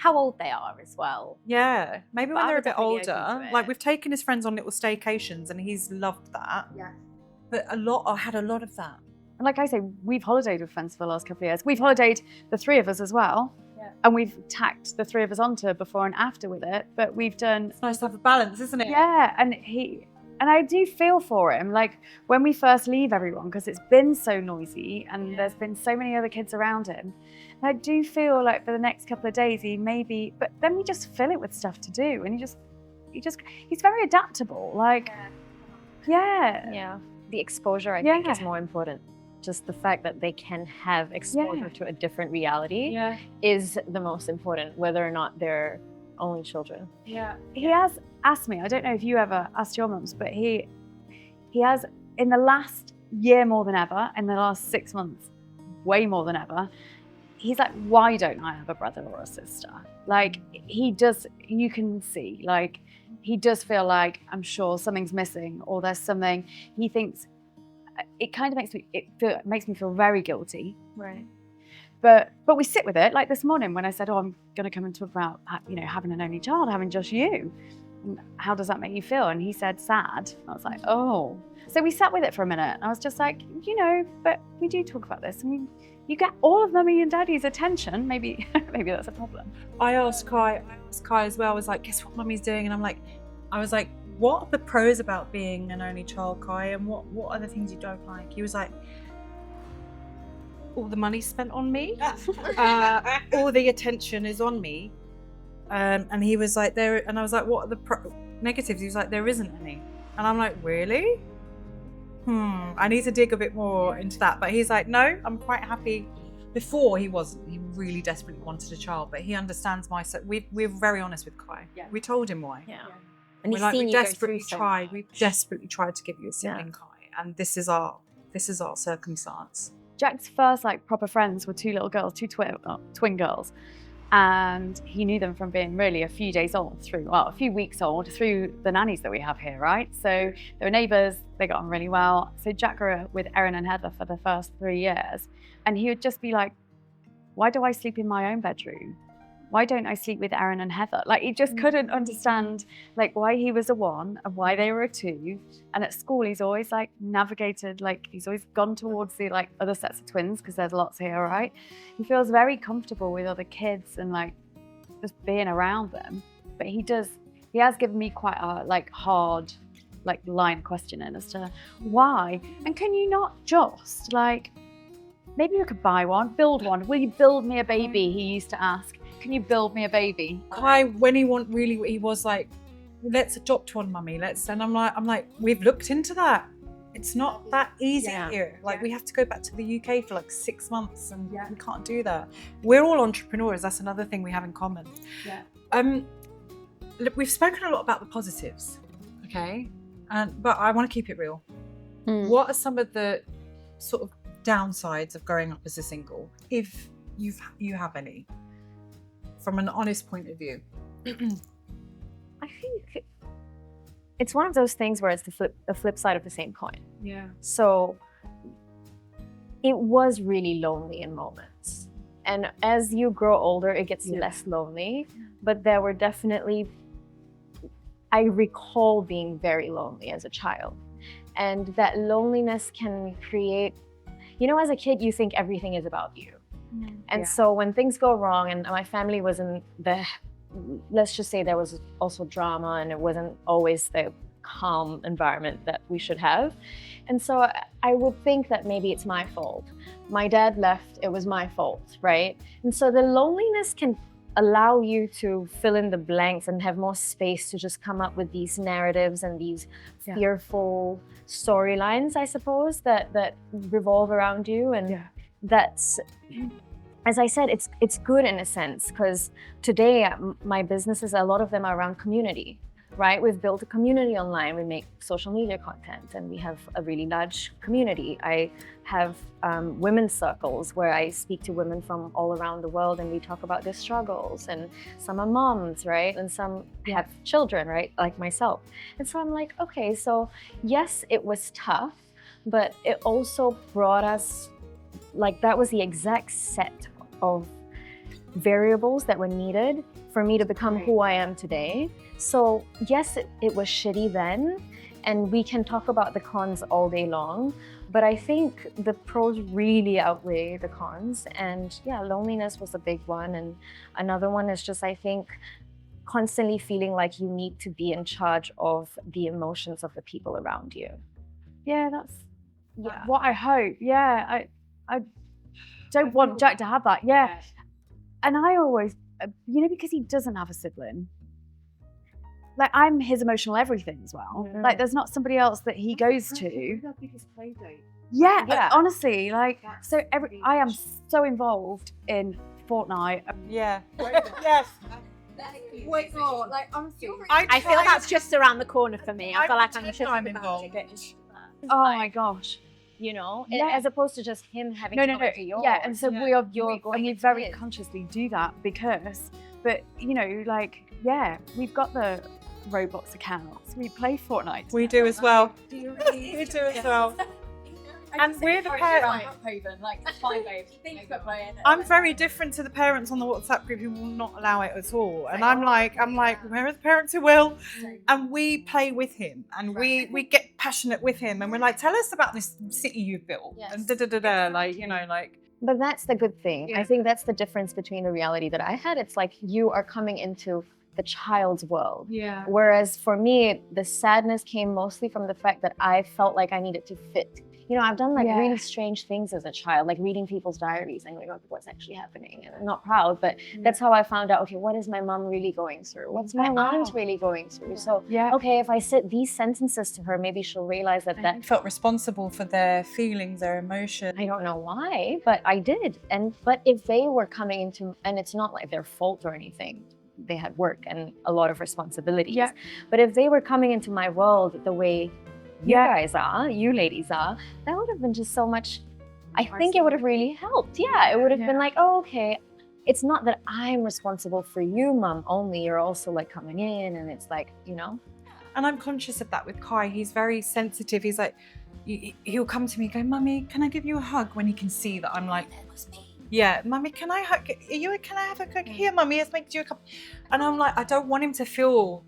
How old they are as well. Yeah, maybe when they're a bit older. Like, we've taken his friends on little staycations and he's loved that. But I had a lot of that. And like I say, we've holidayed with friends for the last couple of years. We've holidayed the three of us as well. And we've tacked the three of us onto before and after with it. But we've done... It's nice to have a balance, isn't it? Yeah, and I do feel for him, like when we first leave everyone, because it's been so noisy and there's been so many other kids around him. And I do feel like for the next couple of days but then we just fill it with stuff to do, and he's very adaptable. Like, the exposure I think is more important. Just the fact that they can have exposure to a different reality is the most important, whether or not they're only children. He has asked me, I don't know if you ever asked your mums, but he has, in the last year more than ever, in the last 6 months, way more than ever, he's like, why don't I have a brother or a sister? Like, he does, you can see, like, he does feel like, I'm sure something's missing, or there's something, he thinks, it kind of makes me feel very guilty. Right. But we sit with it. Like this morning when I said, I'm going to come and talk about, having an only child, having just you. how does that make you feel? And he said, sad. I was like, oh. So we sat with it for a minute. And I was just like, but we do talk about this. I mean, you get all of mummy and daddy's attention. Maybe that's a problem. I asked Kai as well. I was like, guess what mummy's doing? And I was like, what are the pros about being an only child, Kai? And what are the things you don't like? He was like, all the money's spent on me. All the attention is on me. And he was like, and I was like, what are the negatives? He was like, there isn't any. And I'm like, really? I need to dig a bit more into that. But he's like, no, I'm quite happy. Before he really desperately wanted a child, but he understands we're very honest with Kai. Yeah. We told him why. Yeah. And he's seen you go through so much. We desperately tried to give you a sibling, Kai, and this is our circumstance. Jack's first proper friends were two little girls, two twin girls. And he knew them from being really a few weeks old through the nannies that we have here, right? So they were neighbours, they got on really well. So Jack grew up with Erin and Heather for the first 3 years. And he would just be like, why do I sleep in my own bedroom? Why don't I sleep with Erin and Heather? He just couldn't understand why he was a 1 and why they were a 2. And at school, he's always navigated, he's always gone towards the other sets of twins because there's lots here, right? He feels very comfortable with other kids and just being around them. But he has given me quite a hard line of questioning as to why. And can you not just maybe we could buy one, build one. Will you build me a baby? He used to ask. Can you build me a baby? Kai, when he was like, let's adopt one, mummy. And I'm like, we've looked into that. It's not that easy here. We have to go back to the UK for 6 months, and we can't do that. We're all entrepreneurs. That's another thing we have in common. Yeah. Look, we've spoken a lot about the positives, okay? But I want to keep it real. What are some of the sort of downsides of growing up as a single, if you have any? From an honest point of view. I think it's one of those things where it's the flip side of the same coin. Yeah. So it was really lonely in moments. And as you grow older, it gets less lonely. But there were definitely, I recall being very lonely as a child. And that loneliness can create, as a kid, you think everything is about you. And so when things go wrong, and my family was in let's just say there was also drama, and it wasn't always the calm environment that we should have. And so I would think that maybe it's my fault. My dad left, it was my fault, right? And so the loneliness can allow you to fill in the blanks and have more space to just come up with these narratives and these fearful storylines, I suppose, that revolve around you. And that's, as I said, it's good in a sense, because today my businesses, a lot of them are around community, right? We've built a community online. We make social media content, and we have a really large community. I have women's circles where I speak to women from all around the world, and we talk about their struggles. And some are moms, right? And some have children, right? Like myself. And so I'm like, okay, so yes, it was tough, but it also brought us, that was the exact set of variables that were needed for me to become who I am today. So yes, it was shitty then, and we can talk about the cons all day long, but I think the pros really outweigh the cons. And loneliness was a big one. And another one is just, I think, constantly feeling like you need to be in charge of the emotions of the people around you. Yeah, that's what I hope. Yeah, I don't want Jack to have that. Yeah. And I always, because he doesn't have a sibling, I'm his emotional everything as well. There's not somebody else that he goes to. Yeah, honestly, so I am so involved in Fortnite. Yeah. Yes. Wait, no, honestly. I feel that's just around the corner for me. I feel like I'm involved. Oh my gosh. As opposed to just him having to go to yours. Yeah, and so we very consciously do that because, but we've got the Roblox accounts. We play Fortnite. We do as well. We do as well. And we're the parents. I'm very different to the parents on the WhatsApp group who will not allow it at all. And I'm like, where are the parents who will? And we play with him, and we get passionate with him, and we're like, tell us about this city you've built, and like, you know, like. But that's the good thing. I think that's the difference between the reality that I had. It's like you are coming into the child's world. Yeah. Whereas for me, the sadness came mostly from the fact that I felt like I needed to fit. You know, I've done like really strange things as a child, like reading people's diaries and going, oh, what's actually happening? And I'm not proud, but that's how I found out, okay, what is my mom really going through? What's my aunt really going through? So, okay, if I sit these sentences to her, maybe she'll realize that I felt responsible for their feelings, their emotions. I don't know why, but I did. But if they were coming into, and it's not like their fault or anything, they had work and a lot of responsibilities. Yeah. But if they were coming into my world the way you guys are, you ladies are, that would have been just so much, I think it would have really helped. Yeah, it would have been like, oh, okay, it's not that I'm responsible for you, mum, only, you're also like coming in, and it's like, you know. And I'm conscious of that with Kai. He's very sensitive. He's like, he'll come to me and go, Mummy, can I give you a hug? When he can see that I'm like, yeah, Mummy, can I hug you? Can I have a hug? Here, Mummy, let's make you a cup. And I'm like, I don't want him to feel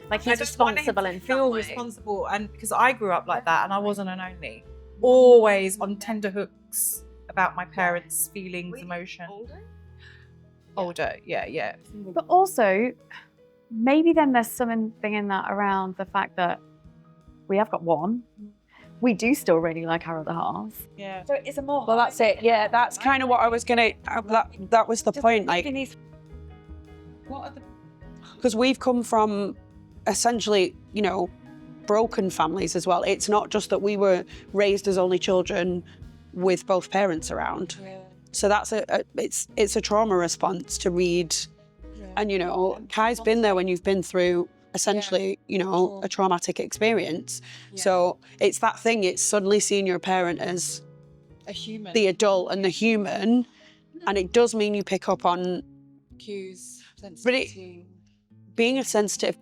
like he's responsible and feel responsible. And because I grew up like that, and I wasn't an only, always on tender hooks about my parents' feelings, emotion. Older, yeah. But also, maybe then there's something in that around the fact that we have got one. We do still really like our other half. Yeah. So it's a more. Well, that's it. Yeah, that's kind of what I was gonna. That was the point. Like, what are the? Because we've come from essentially, you know, broken families as well. It's not just that we were raised as only children with both parents around. Yeah. So that's it's a trauma response to read, and you know, Kai's been there when you've been through essentially, you know, a traumatic experience. So it's that thing. It's suddenly seeing your parent as a human, the adult and the human, and it does mean you pick up on cues. But being a sensitive,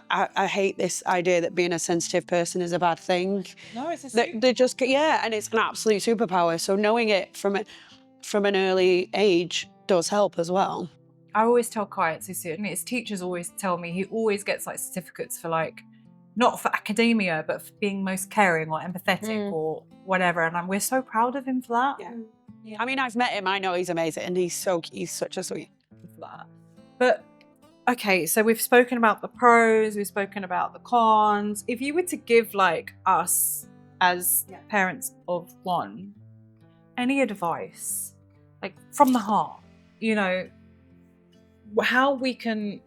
I hate this idea that being a sensitive person is a bad thing. No, it's they just, and it's an absolute superpower. So knowing it from an early age does help as well. I always tell Kai, it's his teachers always tell me he always gets like certificates for like, not for academia, but for being most caring or empathetic or whatever. And we're so proud of him for that. Yeah. I mean, I've met him. I know he's amazing, and he's such a sweet. But okay, so we've spoken about the pros, we've spoken about the cons. If you were to give like us as parents of one, any advice, like from the heart, you know, how we can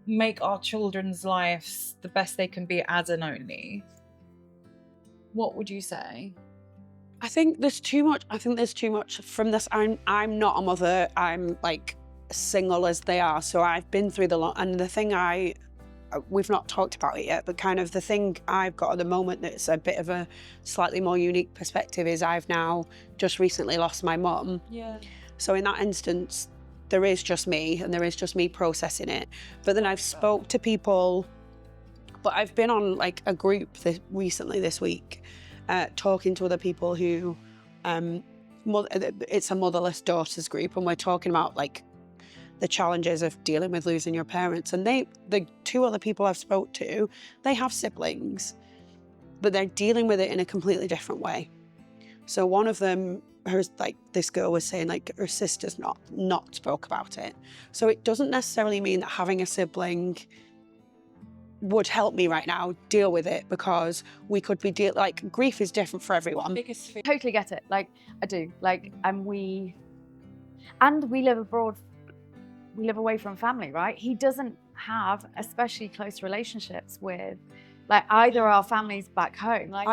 make our children's lives the best they can be as an only, what would you say? I think there's too much from this. I'm not a mother. I'm like single as they are, so I've been through the lot. And the thing we've not talked about it yet, but kind of the thing I've got at the moment that's a bit of a slightly more unique perspective is I've now just recently lost my mum. Yeah. So in that instance, there is just me, and there is just me processing it. But then I've spoke to people, but I've been on like a group recently this week, talking to other people who, it's a motherless daughters group, and we're talking about like the challenges of dealing with losing your parents. And the two other people I've spoke to, they have siblings, but they're dealing with it in a completely different way. So one of them, this girl was saying like her sister's not spoke about it. So it doesn't necessarily mean that having a sibling would help me right now deal with it, because we could be like grief is different for everyone. Totally get it. Like I do. Like we live abroad. We live away from family, right? He doesn't have especially close relationships with like either our families back home. Like,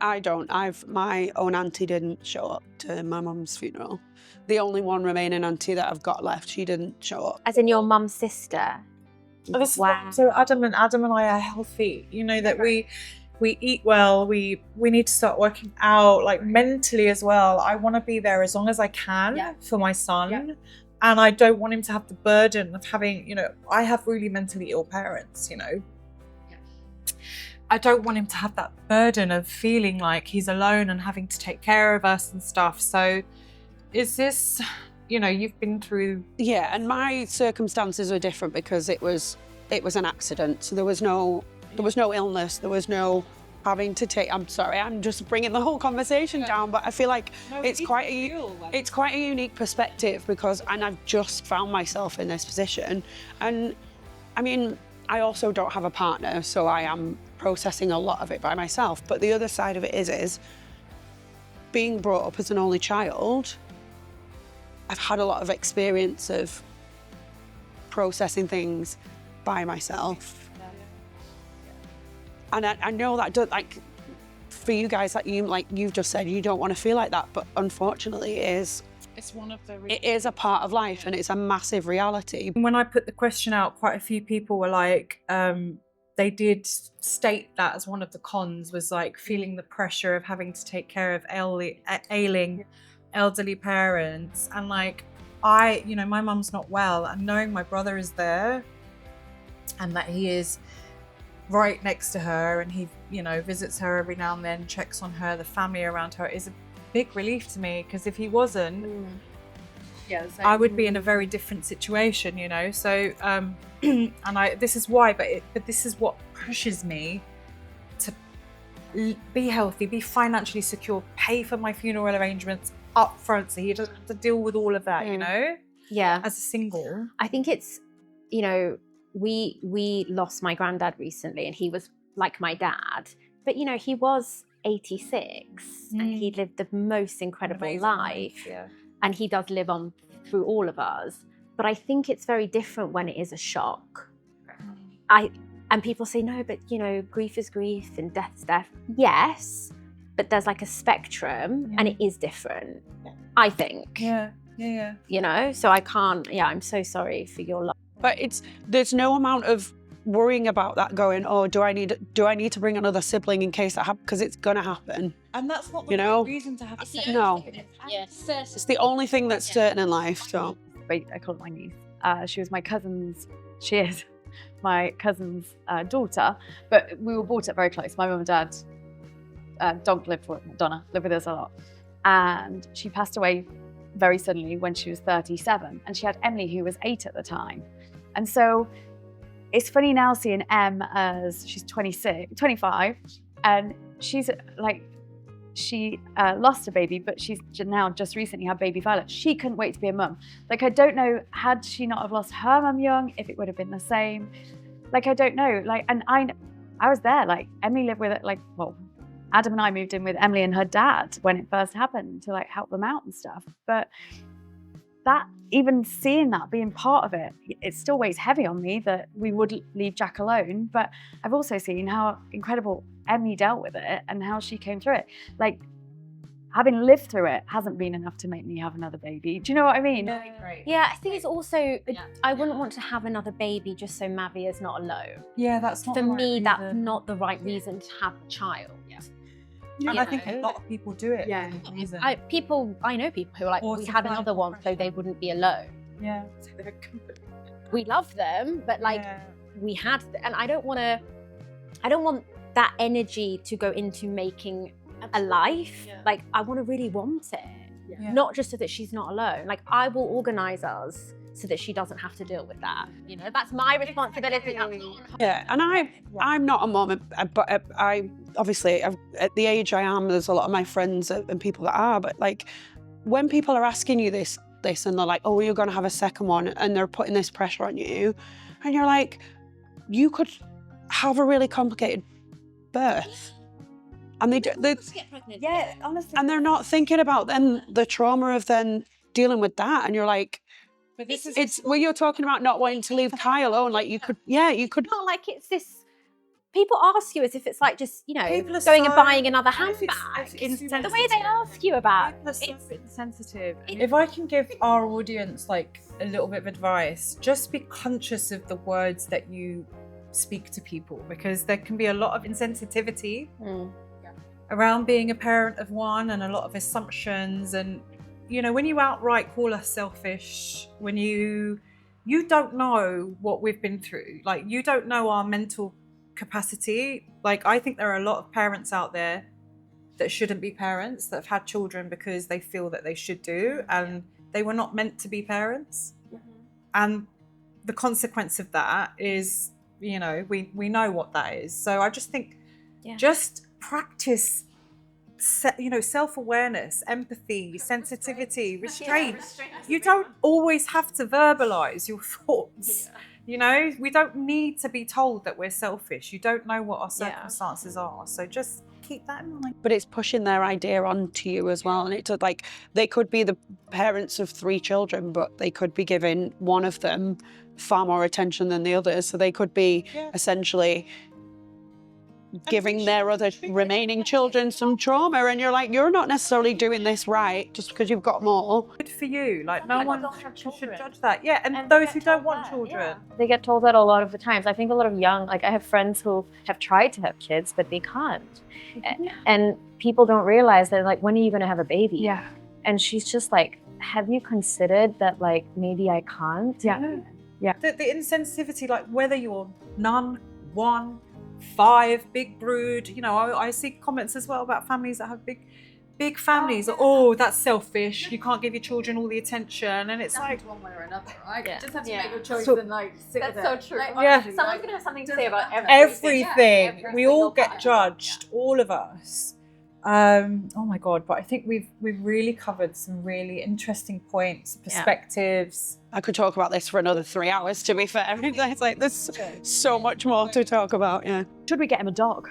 I don't. My own auntie didn't show up to my mum's funeral. The only one remaining auntie that I've got left, she didn't show up. As in your mum's sister? Wow. So Adam and I are healthy. You know that we eat well. We need to start working out, like mentally as well. I want to be there as long as I can for my son. Yeah. And I don't want him to have the burden of having, you know, I have really mentally ill parents, you know. I don't want him to have that burden of feeling like he's alone and having to take care of us and stuff. So is this, you know, you've been through... Yeah, and my circumstances are different because it was an accident. So there was no illness, there was no having to take... I'm sorry, I'm just bringing the whole conversation down, but I feel like it's quite a unique perspective because, and I've just found myself in this position. And I mean, I also don't have a partner, so I am processing a lot of it by myself. But the other side of it is being brought up as an only child, I've had a lot of experience of processing things by myself. And I know that, like, for you guys, like you've just said, you don't want to feel like that, but unfortunately it is a part of life and it's a massive reality. When I put the question out, quite a few people were like, they did state that as one of the cons was like feeling the pressure of having to take care of ailing elderly parents. And like, you know, my mum's not well, and knowing my brother is there and that he is right next to her and he, you know, visits her every now and then, checks on her, the family around her, is a big relief to me, because if he wasn't, I would be in a very different situation, you know. So and this is why, but this is what pushes me to be healthy, be financially secure, pay for my funeral arrangements up front so he doesn't have to deal with all of that, you know. Yeah, as a single, I think it's, you know, we lost my granddad recently, and he was like my dad, but you know, he was 86 and he lived the most incredible life, and he does live on through all of us. But I think it's very different when it is a shock. And people say, no, but you know, grief is grief and death is death. Yes, but there's like a spectrum, and it is different, I think. Yeah. You know, so I can't, I'm so sorry for your loss. But there's no amount of worrying about that going, oh, do I need to bring another sibling in case that happens? Because it's going to happen. And that's not the right reason to have a second. No. It's the only thing that's certain in life. So. Wait, I call it my niece. She is my cousin's daughter, but we were brought up very close. My mum and dad, Donna lived with us a lot. And she passed away very suddenly when she was 37. And she had Emily, who was 8 at the time. And so it's funny now seeing Em as she's 25, and she's like, she lost a baby, but she's now just recently had baby Violet. She couldn't wait to be a mum. Like, I don't know, had she not have lost her mum young, if it would have been the same. Like, I don't know. Like, and I was there. Like, Emily lived with it. Like, well, Adam and I moved in with Emily and her dad when it first happened to like help them out and stuff. But that, even seeing that, being part of it, it still weighs heavy on me that we would leave Jack alone. But I've also seen how incredible Emily dealt with it and how she came through it. Like, having lived through it hasn't been enough to make me have another baby. Do you know what I mean? Yeah, I think it's also, I wouldn't want to have another baby just so Mavi is not alone. Yeah, that's not for the right me. reason. That's not the right reason to have a child. And I think a lot of people do it. Yeah, for that reason. I know people who are like, we had another one so they wouldn't be alone. Yeah. We love them, but like we had, and I don't want that energy to go into making a life. Like, I want to really want it, not just so that she's not alone. Like, I will organise us so that she doesn't have to deal with that. You know, that's my responsibility. Yeah, and I'm not a mom, but I obviously, at the age I am, there's a lot of my friends and people that are, but like, when people are asking you this and they're like, oh, you're going to have a second one, and they're putting this pressure on you, and you're like, you could have a really complicated birth. And they get pregnant. Yeah, honestly. And they're not thinking about then the trauma of then dealing with that, and you're like, but this is, it's when you're talking about not wanting to leave Kai alone, like you could. Not like it's this. People ask you as if it's like just, you know, going so, and buying another handbag. The way they ask you about it's insensitive. If I can give our audience like a little bit of advice, just be conscious of the words that you speak to people, because there can be a lot of insensitivity around being a parent of one, and a lot of assumptions. And you know, when you outright call us selfish, when you don't know what we've been through, like you don't know our mental capacity. Like, I think there are a lot of parents out there that shouldn't be parents, that have had children because they feel that they should do, and they were not meant to be parents. And the consequence of that is, you know, we know what that is. So I just think just practice, you know, self-awareness, empathy, sensitivity, restraint. You don't always have to verbalize your thoughts. You know, we don't need to be told that we're selfish. You don't know what our circumstances are. So just keep that in mind. But it's pushing their idea onto you as well. And it's like, they could be the parents of 3 children, but they could be giving one of them far more attention than the others. So they could be essentially giving their other remaining children some trauma, and you're like, you're not necessarily doing this right just because you've got more. Good for you. Like, no one should judge that. Yeah, and those who don't want children. They get told that a lot of the times. I think a lot of young, like I have friends who have tried to have kids, but they can't. And people don't realize that, like, when are you going to have a baby? Yeah. And she's just like, have you considered that, like, maybe I can't? Yeah. The insensitivity, like whether you're none, 1, 5, big brood, you know, I see comments as well about families that have big families. Oh, that's selfish. You can't give your children all the attention, and it's like one way or another, right? Yeah. Just have to make your choice So- and like sit with it. That's so true. Like, Yeah. someone's gonna have something to say about everything. every We all single get part. judged, all of us. Oh my God, but I think we've really covered some really interesting points, perspectives. I could talk about this for another 3 hours, to be fair. It's like, there's so much more to talk about, Should we get him a dog?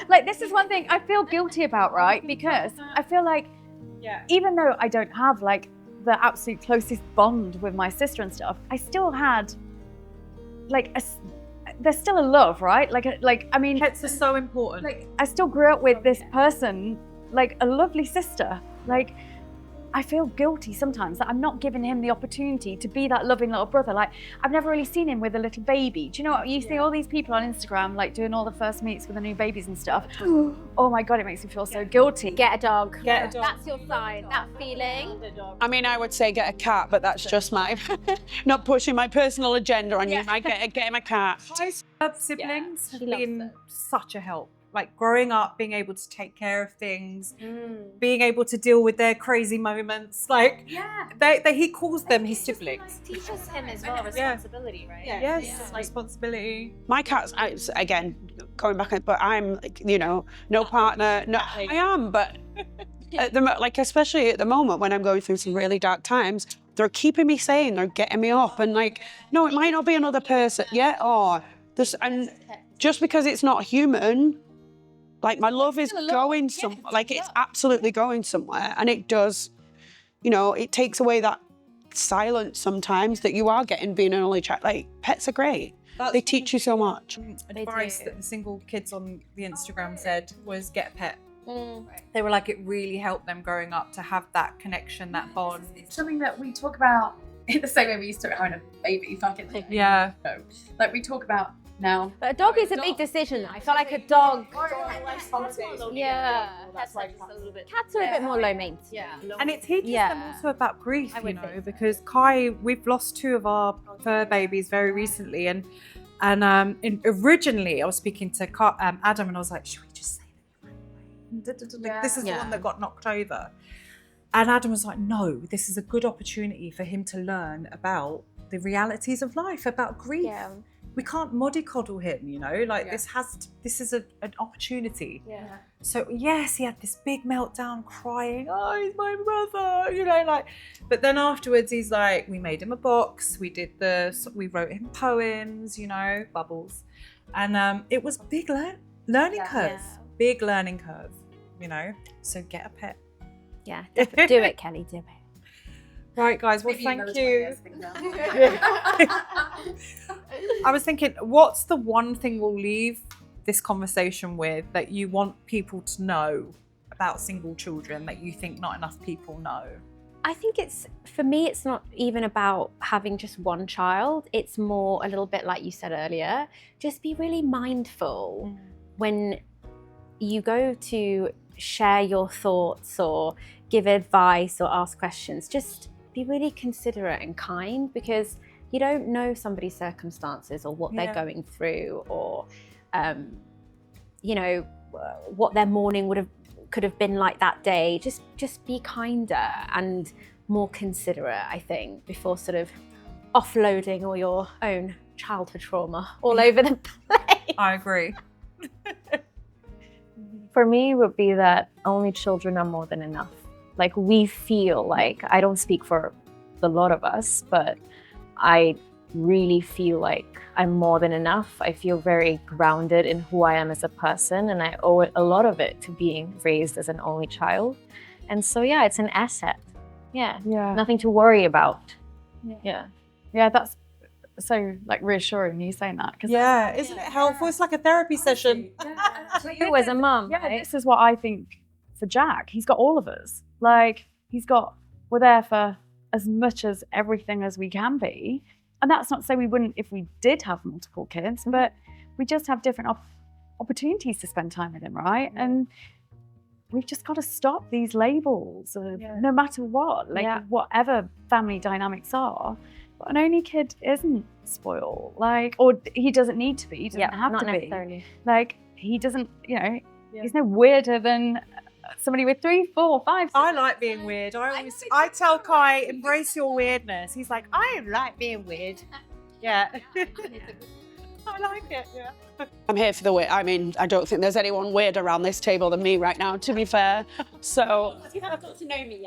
Like, this is one thing I feel guilty about, right? Because I feel like, even though I don't have like the absolute closest bond with my sister and stuff, I still had like there's still a love, right? Like I mean, Pets are so important. like I still grew up with this person, like a lovely sister. Like, I feel guilty sometimes that I'm not giving him the opportunity to be that loving little brother. Like, I've never really seen him with a little baby. Do you know what? You see all these people on Instagram, like doing all the first meets with the new babies and stuff. Oh my God, it makes me feel so guilty. Get a dog. Get a dog. That's your sign. That feeling. I mean, I would say get a cat, but that's just my, not pushing my personal agenda on you. I get him a cat. My siblings have she loves been it. such a help. Like, growing up, being able to take care of things, being able to deal with their crazy moments. Like, he calls them his siblings. Teaches him as well responsibility, right? Yes, responsibility. My cat's, again, going back, but I'm, like, you know, no partner. No, I am, but like, especially at the moment when I'm going through some really dark times, they're keeping me sane. They're getting me up, and like, no, it might not be another person. And just because it's not human. Like, my love is going somewhere, like, it's absolutely going somewhere. And it does, you know, it takes away that silence sometimes that you are getting being an only child. Like, pets are great. They teach you so much. Advice that the single kids on the Instagram said was get a pet. They were like, it really helped them growing up to have that connection, that bond. It's something that we talk about in the same way we used to having a baby. Fucking Yeah. like we talk about now. But a dog is a big decision. I feel like a dog. Yeah. That's like Cats are a bit more low maintenance. And it teaches them also about grief, you would know, think so. because we've lost 2 of our fur babies very recently, and originally I was speaking to Adam, and I was like, should we just say that this is the one that got knocked over? And Adam was like, no, this is a good opportunity for him to learn about the realities of life, about grief. Yeah. We can't mollycoddle him, you know, like this is an opportunity. So yes, he had this big meltdown crying, oh, he's my brother, you know, like, but then afterwards he's like, we made him a box, we wrote him poems, you know, bubbles. And it was big learning curve, big learning curve, you know, so get a pet. Yeah, do it, Kelly, do it. Right, guys, well, thank you. I was thinking, what's the one thing we'll leave this conversation with that you want people to know about single children that you think not enough people know? I think for me, it's not even about having just one child. It's more a little bit like you said earlier, just be really mindful when you go to share your thoughts or give advice or ask questions. Just be really considerate and kind, because you don't know somebody's circumstances or what they're going through, or you know, what their morning could have been like that day. Just be kinder and more considerate, I think, before sort of offloading all your own childhood trauma all over the place. I agree. For me, it would be that only children are more than enough. Like, we feel like, I don't speak for a lot of us, but I really feel like I'm more than enough. I feel very grounded in who I am as a person, and I owe a lot of it to being raised as an only child. And so, yeah, it's an asset. Yeah. Nothing to worry about. Yeah, that's so like reassuring you saying that. Cause Isn't it helpful? It's like a therapy session. For you as a mum, yeah, right? this is what I think for Jack. He's got all of us. Like, we're there for as much as everything as we can be. And that's not to say we wouldn't if we did have multiple kids, but we just have different opportunities to spend time with him, right? And we've just got to stop these labels of no matter what, like whatever family dynamics are. But an only kid isn't spoiled, like, or he doesn't need to be, he doesn't have not to necessarily. be. Like, he doesn't, you know, he's no weirder than somebody with 3, 4, 5. I like being weird. I tell Kai, embrace your weirdness. He's like, I like being weird. Yeah. I like it, yeah. I'm here for the weird. I mean, I don't think there's anyone weird around this table than me right now, to be fair. So You haven't got to know me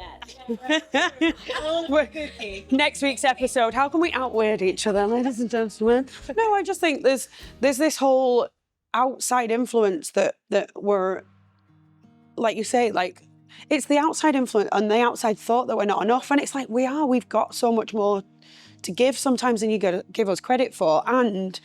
yet. next week's episode, how can we out-weird each other, ladies and gentlemen? No, I just think there's this whole outside influence that we're, like you say, like, it's the outside influence and the outside thought that we're not enough. And it's like, we've got so much more to give sometimes than you give us credit for. And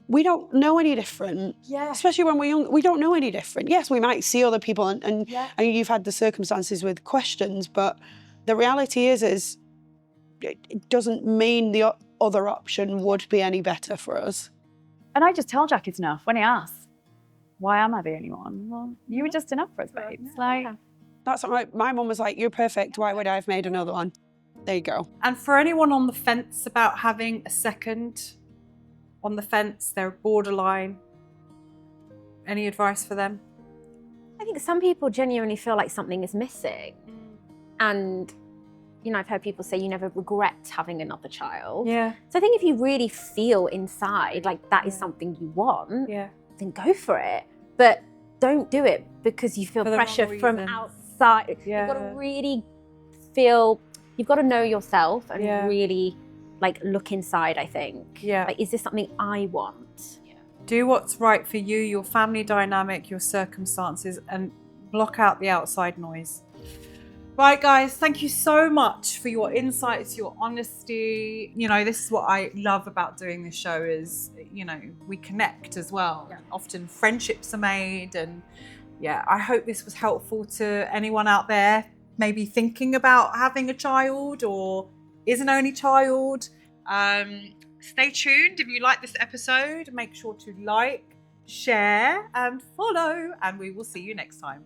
we don't know any different. Yeah. Especially when we're young, we don't know any different. Yes, we might see other people and you've had the circumstances with questions, but the reality is it doesn't mean the other option would be any better for us. And I just tell Jack it's enough when he asks, why am I the only one? Well, you were just enough for us, babe. It's like, That's what my mum was like, you're perfect, why would I have made another one? There you go. And for anyone on the fence about having a second, on the fence, they're borderline, any advice for them? I think some people genuinely feel like something is missing. And, you know, I've heard people say you never regret having another child. Yeah. So I think if you really feel inside like that is something you want, then go for it. But don't do it because you feel For the pressure wrong from reasons. outside. Yeah. You've got to really you've got to know yourself and really like look inside, I think. Yeah. Like, is this something I want? Do what's right for you, your family dynamic, your circumstances, and block out the outside noise. Right, guys, thank you so much for your insights, your honesty. You know, this is what I love about doing this show is, you know, we connect as well. Yeah. Often friendships are made, and I hope this was helpful to anyone out there maybe thinking about having a child or is an only child. Stay tuned. If you like this episode, make sure to like, share, and follow, and we will see you next time.